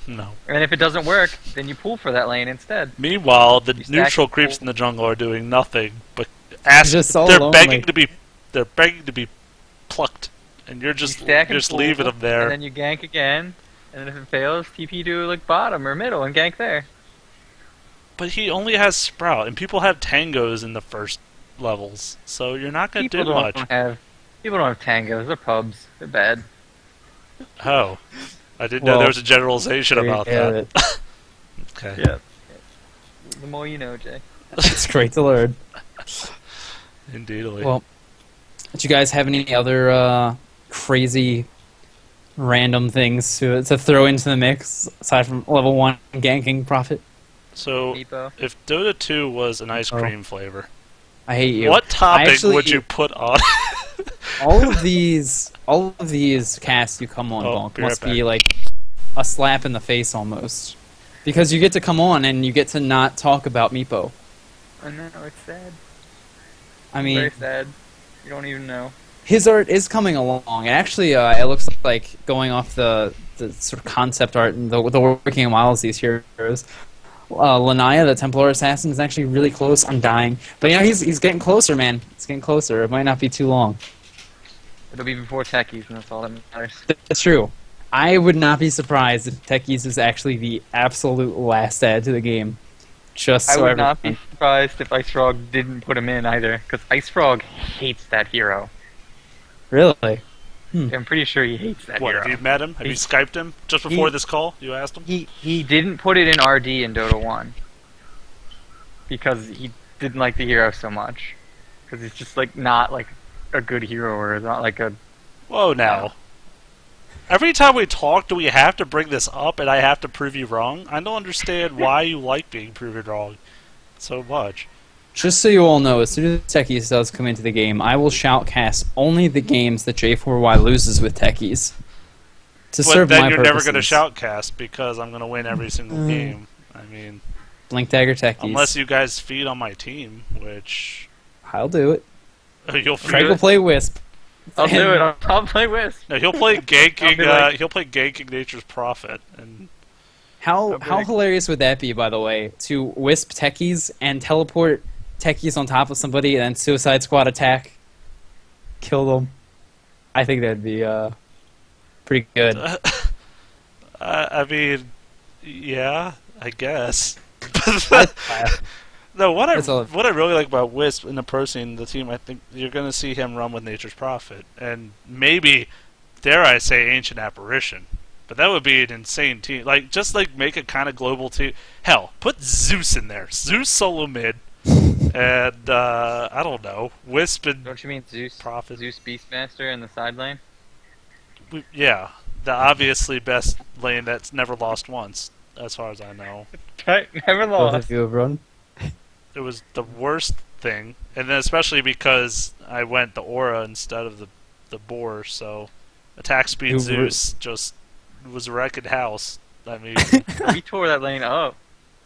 Speaker 2: No.
Speaker 3: And if it doesn't work, then you pull for that lane instead.
Speaker 2: Meanwhile, the
Speaker 3: stack
Speaker 2: neutral
Speaker 3: and
Speaker 2: creeps
Speaker 3: pull.
Speaker 2: in the jungle are doing nothing but
Speaker 1: Just so
Speaker 2: they're
Speaker 1: lonely.
Speaker 2: begging to be plucked, and you're just
Speaker 3: stack and pull,
Speaker 2: leaving them there.
Speaker 3: And then you gank again, and then if it fails, TP to like bottom or middle and gank there.
Speaker 2: But he only has Sprout, and people have Tangos in the first levels, so you're not going to do much.
Speaker 3: People don't have tangos. They're pubs. They're bad.
Speaker 2: Oh. I didn't know there was a generalization about that. Okay.
Speaker 3: Yeah. The more you know, Jay.
Speaker 1: It's great to learn.
Speaker 2: Indeedly.
Speaker 1: Well, do you guys have any other crazy, random things to throw into the mix aside from level 1 ganking Prophet?
Speaker 2: So,
Speaker 3: Meepo.
Speaker 2: if Dota 2 was an ice cream flavor,
Speaker 1: I hate you.
Speaker 2: what topping would you put on?
Speaker 1: all of these casts you come on, Bonk, must be like a slap in the face almost, because you get to come on and you get to not talk about Meepo.
Speaker 3: I know, it's sad.
Speaker 1: I mean,
Speaker 3: Very sad. You don't even know.
Speaker 1: his art is coming along, and actually, it looks like going off the sort of concept art and the working models of these heroes. Lanaya, the Templar assassin, is actually really close on dying, but he's getting closer, man. He's getting closer. It might not be too long.
Speaker 3: It'll be before techies, and that's all that matters.
Speaker 1: That's true. I would not be surprised if techies is actually the absolute last add to the game. Just so
Speaker 3: I would not be surprised if Ice Frog didn't put him in either, because Ice Frog hates that hero.
Speaker 1: Really?
Speaker 3: I'm pretty sure he hates that
Speaker 2: What,
Speaker 3: hero.
Speaker 2: have you met him? Have you Skyped him? Just before this call, you asked him?
Speaker 3: He didn't put it in RD in Dota 1. Because he didn't like the hero so much. Because he's just like not like a good hero, or not like a...
Speaker 2: Whoa, now. Every time we talk, do we have to bring this up and I have to prove you wrong? I don't understand why you like being proven wrong so much.
Speaker 1: Just so you all know, as soon as techies does come into the game, I will shoutcast only the games that J4Y loses with techies. To serve
Speaker 2: But then
Speaker 1: my
Speaker 2: you're
Speaker 1: purposes.
Speaker 2: never going to shoutcast because I'm going to win every single game. I mean,
Speaker 1: Blink Dagger techies.
Speaker 2: unless you guys feed on my team, which
Speaker 1: I'll do it.
Speaker 2: you'll feed.
Speaker 1: Craig will play Wisp.
Speaker 3: I'll do it. I'll play Wisp.
Speaker 2: No, he'll play ganking.
Speaker 3: like-
Speaker 2: He'll play ganking Nature's Prophet, and
Speaker 1: How hilarious would that be, by the way, to Wisp techies and teleport techies on top of somebody and then Suicide Squad attack, kill them? I think that'd be pretty good.
Speaker 2: I mean, yeah, I guess. No, what I really like about Wisp in approaching the team, I think you're going to see him run with Nature's Prophet, and maybe, dare I say, Ancient Apparition. But that would be an insane team. Like, just like make a kind of global team. Hell, put Zeus in there. Zeus solo mid, and I don't know, Wisp and
Speaker 3: Don't you mean Zeus?
Speaker 2: Prophet.
Speaker 3: Zeus Beastmaster in the side lane?
Speaker 2: Yeah, the obviously best lane that's never lost once, as far as I know.
Speaker 3: Never
Speaker 1: Both
Speaker 3: lost.
Speaker 1: of you have run.
Speaker 2: It was the worst thing, and then especially because I went the aura instead of the boar, so attack speed Zeus just was wrecking house. I mean,
Speaker 3: We tore that lane up.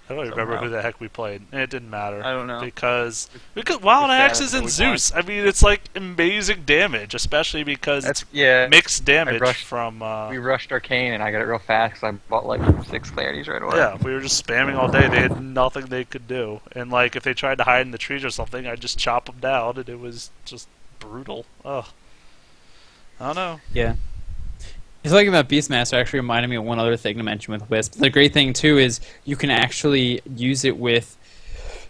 Speaker 2: I don't remember
Speaker 3: Somehow.
Speaker 2: who the heck we played. It didn't matter.
Speaker 3: I don't know.
Speaker 2: Because Wild
Speaker 3: It's
Speaker 2: Axes
Speaker 3: that
Speaker 2: and
Speaker 3: we
Speaker 2: Zeus. I mean, it's like amazing damage, especially because it's
Speaker 3: Yeah.
Speaker 2: mixed damage
Speaker 3: rushed-
Speaker 2: from.
Speaker 3: We rushed Arcane, and I got it real fast because I bought like 6 clarities right away.
Speaker 2: Yeah, we were just spamming all day. They had nothing they could do, and like if they tried to hide in the trees or something, I'd just chop them down, and it was just brutal. Ugh. I don't know.
Speaker 1: Yeah. You're talking about Beastmaster actually reminded me of one other thing to mention with Wisp. The great thing, too, is you can actually use it with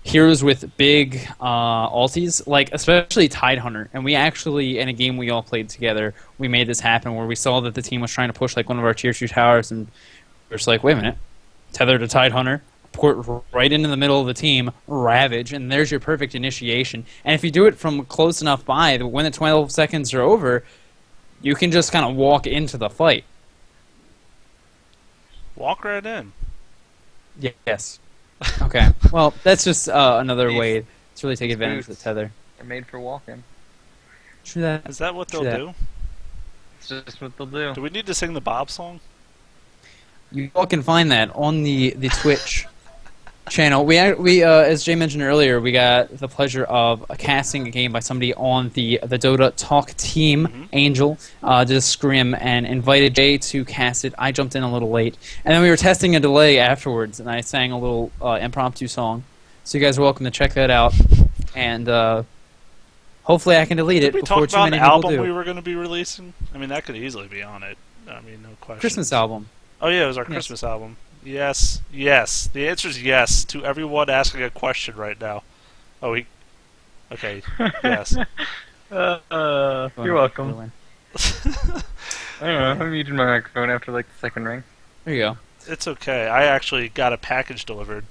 Speaker 1: heroes with big ultis, like especially Tidehunter. And we actually, in a game we all played together, we made this happen where we saw that the team was trying to push like one of our tier 2 towers, and we were just like, wait a minute, tether to Tidehunter, port right into the middle of the team, Ravage, and there's your perfect initiation. And if you do it from close enough by, when the 12 seconds are over, you can just kind of walk into the fight.
Speaker 2: Walk right in.
Speaker 1: Yes. Okay. Well, that's just another way to really take advantage of the tether.
Speaker 3: They're made for walking.
Speaker 1: True that.
Speaker 2: Is that what
Speaker 1: True
Speaker 2: they'll
Speaker 1: that.
Speaker 2: do?
Speaker 3: It's just what they'll do.
Speaker 2: Do we need to sing the Bob song?
Speaker 1: You all can find that on the Twitch channel. We as Jay mentioned earlier, we got the pleasure of casting a game by somebody on the Dota Talk team, Angel, did a scrim and invited Jay to cast it. I jumped in a little late, and then we were testing a delay afterwards, and I sang a little impromptu song. So you guys are welcome to check that out, and hopefully I can delete it
Speaker 2: Did we
Speaker 1: before
Speaker 2: talk
Speaker 1: too
Speaker 2: about an
Speaker 1: many people
Speaker 2: album
Speaker 1: do.
Speaker 2: we were going to be releasing? I mean, that could easily be on it. I mean, no question.
Speaker 1: Christmas album.
Speaker 2: Oh yeah, it was our
Speaker 1: Yes.
Speaker 2: Christmas album. Yes, yes. The answer is yes to everyone asking a question right now. Oh, okay, yes.
Speaker 3: You're welcome. I don't know. I muted my microphone after like the second ring.
Speaker 1: There you go.
Speaker 2: It's okay. I actually got a package delivered.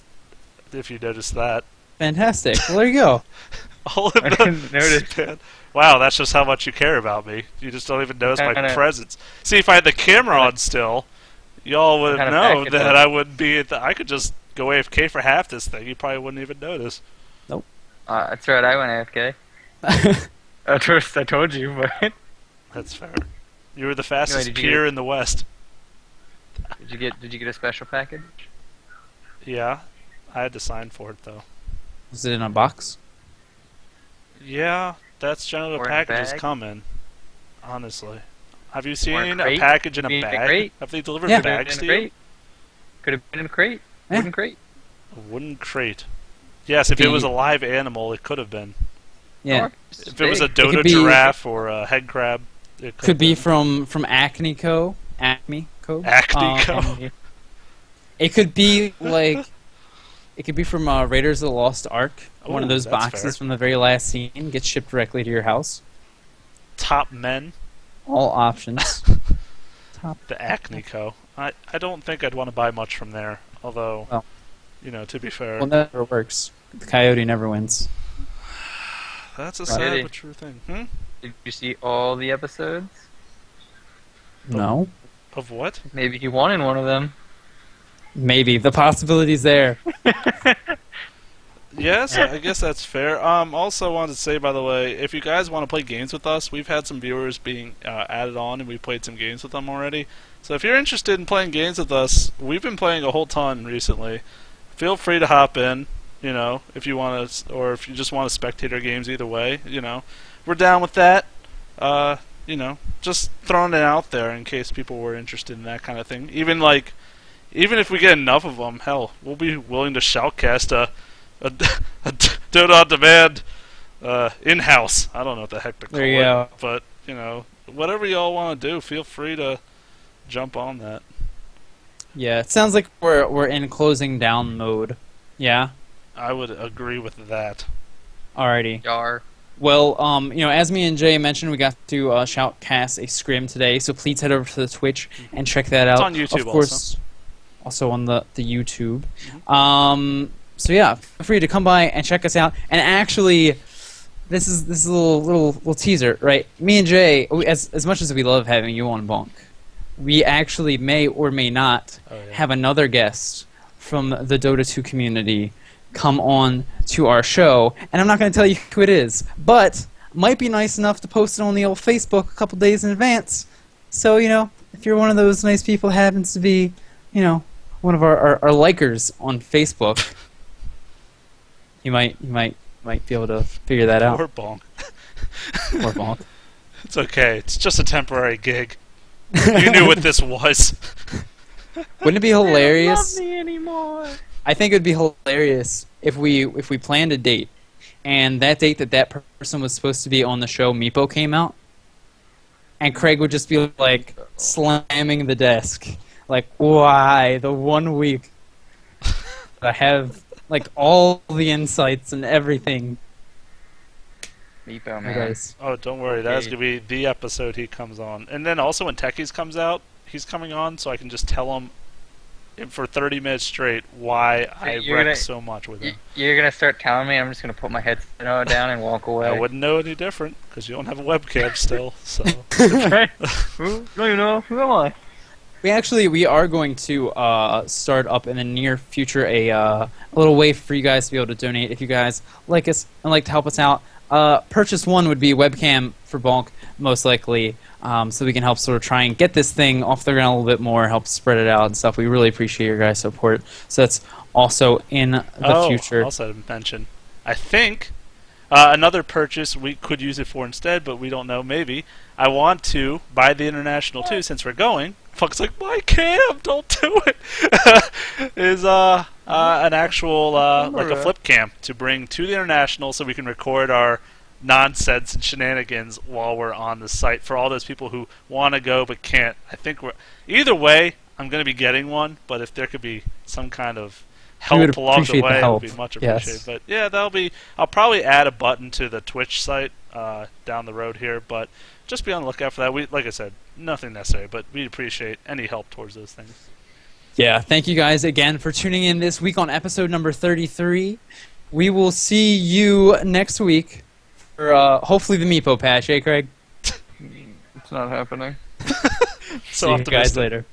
Speaker 2: If you noticed that.
Speaker 1: Fantastic. Well, there you go.
Speaker 2: All of
Speaker 3: I
Speaker 2: the-
Speaker 3: didn't notice.
Speaker 2: Man, wow, that's just how much you care about me. You just don't even notice my
Speaker 3: Kinda-
Speaker 2: presence. See, if I had the camera on still, y'all would have
Speaker 3: Kinda
Speaker 2: known
Speaker 3: package
Speaker 2: that
Speaker 3: it.
Speaker 2: I wouldn't be at the. I could just go AFK for half this thing. You probably wouldn't even notice.
Speaker 3: That's right. I went AFK. At first, I told you, but
Speaker 2: That's fair. You were the fastest
Speaker 3: did you
Speaker 2: peer
Speaker 3: get-
Speaker 2: in the West.
Speaker 3: did you get a special package?
Speaker 2: Yeah, I had to sign for it though.
Speaker 1: Was it in a box?
Speaker 2: Yeah, that's generally
Speaker 3: Or
Speaker 2: what
Speaker 3: in a
Speaker 2: packages
Speaker 3: bag?
Speaker 2: come in. Honestly. Have you
Speaker 3: Or
Speaker 2: seen a
Speaker 3: crate?
Speaker 2: package in a
Speaker 3: Could be in a
Speaker 2: bag?
Speaker 3: crate.
Speaker 2: Have they delivered
Speaker 1: Yeah.
Speaker 2: bags to you?
Speaker 3: Crate. Could have been in a crate.
Speaker 1: Yeah.
Speaker 3: Wooden crate.
Speaker 2: A wooden crate. Yes, if it
Speaker 1: Be-
Speaker 2: was a live animal, it could have been.
Speaker 1: Yeah.
Speaker 3: Or it's
Speaker 2: If it was a
Speaker 3: big.
Speaker 2: Dota
Speaker 1: could be-
Speaker 2: giraffe or a head crab, it
Speaker 1: Could be
Speaker 2: been.
Speaker 1: from Acme Co. Acme Co.
Speaker 2: Acme Co.
Speaker 1: It could be like. It could be from Raiders of the Lost Ark. One of
Speaker 2: Ooh,
Speaker 1: those
Speaker 2: that's
Speaker 1: boxes
Speaker 2: fair.
Speaker 1: from the very last scene gets shipped directly to your house.
Speaker 2: Top Men,
Speaker 1: All options. Top.
Speaker 2: the Acme Co. I don't think I'd want to buy much from there. Although,
Speaker 1: Well.
Speaker 2: to be fair,
Speaker 1: Well, never works. The coyote never wins.
Speaker 2: that's a
Speaker 3: Really?
Speaker 2: sad but true thing.
Speaker 3: Did you see all the episodes?
Speaker 1: No.
Speaker 2: Of what?
Speaker 3: Maybe he won in one of them.
Speaker 1: Maybe. The possibility's there.
Speaker 2: Yes, I guess that's fair. Also wanted to say, by the way, if you guys want to play games with us, we've had some viewers being added on, and we played some games with them already. So if you're interested in playing games with us, we've been playing a whole ton recently. Feel free to hop in, if you want to, or if you just want to spectate our games. Either way, we're down with that. Just throwing it out there in case people were interested in that kind of thing. Even if we get enough of them, hell, we'll be willing to shoutcast a Dota on Demand in-house. I don't know what the heck to call
Speaker 1: There you
Speaker 2: it,
Speaker 1: go.
Speaker 2: but whatever y'all want to do, feel free to jump on that.
Speaker 1: Yeah, it sounds like we're in closing down mode. Yeah?
Speaker 2: I would agree with that.
Speaker 1: Alrighty.
Speaker 3: Yar.
Speaker 1: Well, as me and Jay mentioned, we got to shoutcast a scrim today, so please head over to the Twitch and check that out.
Speaker 2: It's on YouTube
Speaker 1: of course, also on the YouTube. So yeah, feel free to come by and check us out. And actually, this is a little teaser, right? Me and Jay, as much as we love having you on Bonk, we actually may or may not have another guest from the Dota 2 community come on to our show. And I'm not going to tell you who it is, but might be nice enough to post it on the old Facebook a couple days in advance. So, if you're one of those nice people who happens to be, one of our likers on Facebook, you might be able to figure that out.
Speaker 2: Or Bonk.
Speaker 1: Or Bonk.
Speaker 2: It's okay. It's just a temporary gig. You knew what this was.
Speaker 1: Wouldn't it be hilarious?
Speaker 3: They don't love me anymore.
Speaker 1: I think it would be hilarious if we planned a date, and that date that person was supposed to be on the show, Meepo, came out, and Craig would just be like slamming the desk, like, why the 1 week I have like all the insights and everything.
Speaker 3: Meepo,
Speaker 1: Hey
Speaker 3: man.
Speaker 1: guys.
Speaker 2: Oh, don't worry. That's
Speaker 3: Okay.
Speaker 2: going to be the episode he comes on. And then also when Techies comes out, he's coming on, so I can just tell him for 30 minutes straight why I
Speaker 3: You're
Speaker 2: wreck
Speaker 3: gonna-
Speaker 2: so much with him.
Speaker 3: You're gonna start telling me. I'm just gonna put my headset down and walk away.
Speaker 2: I wouldn't know any different, because you don't have a webcam still, so...
Speaker 3: Who? Don't even know. Who am I?
Speaker 1: We are going to start up in the near future a little way for you guys to be able to donate if you guys like us and like to help us out. Purchase one would be a webcam for Bonk, most likely, so we can help sort of try and get this thing off the ground a little bit more, help spread it out and stuff. We really appreciate your guys' support. So that's also in the future.
Speaker 2: Also to mention, I think another purchase we could use it for instead, but we don't know. Maybe I want to buy the international too, since we're going. Fuck's like, my cam, don't do it. Is an actual like a flip cam to bring to the international, so we can record our nonsense and shenanigans while we're on the site for all those people who want to go but can't. I think either way, I'm going to be getting one, but if there could be some kind of help along the way, it would be much appreciated.
Speaker 1: Yes.
Speaker 2: But yeah, I'll probably add a button to the Twitch site down the road here, but just be on the lookout for that. Like I said, nothing necessary, but we'd appreciate any help towards those things.
Speaker 1: Yeah, thank you guys again for tuning in this week on episode number 33. We will see you next week for hopefully the Meepo patch, eh, Craig?
Speaker 3: It's not happening.
Speaker 2: So
Speaker 1: See you guys
Speaker 2: optimistic.
Speaker 1: later.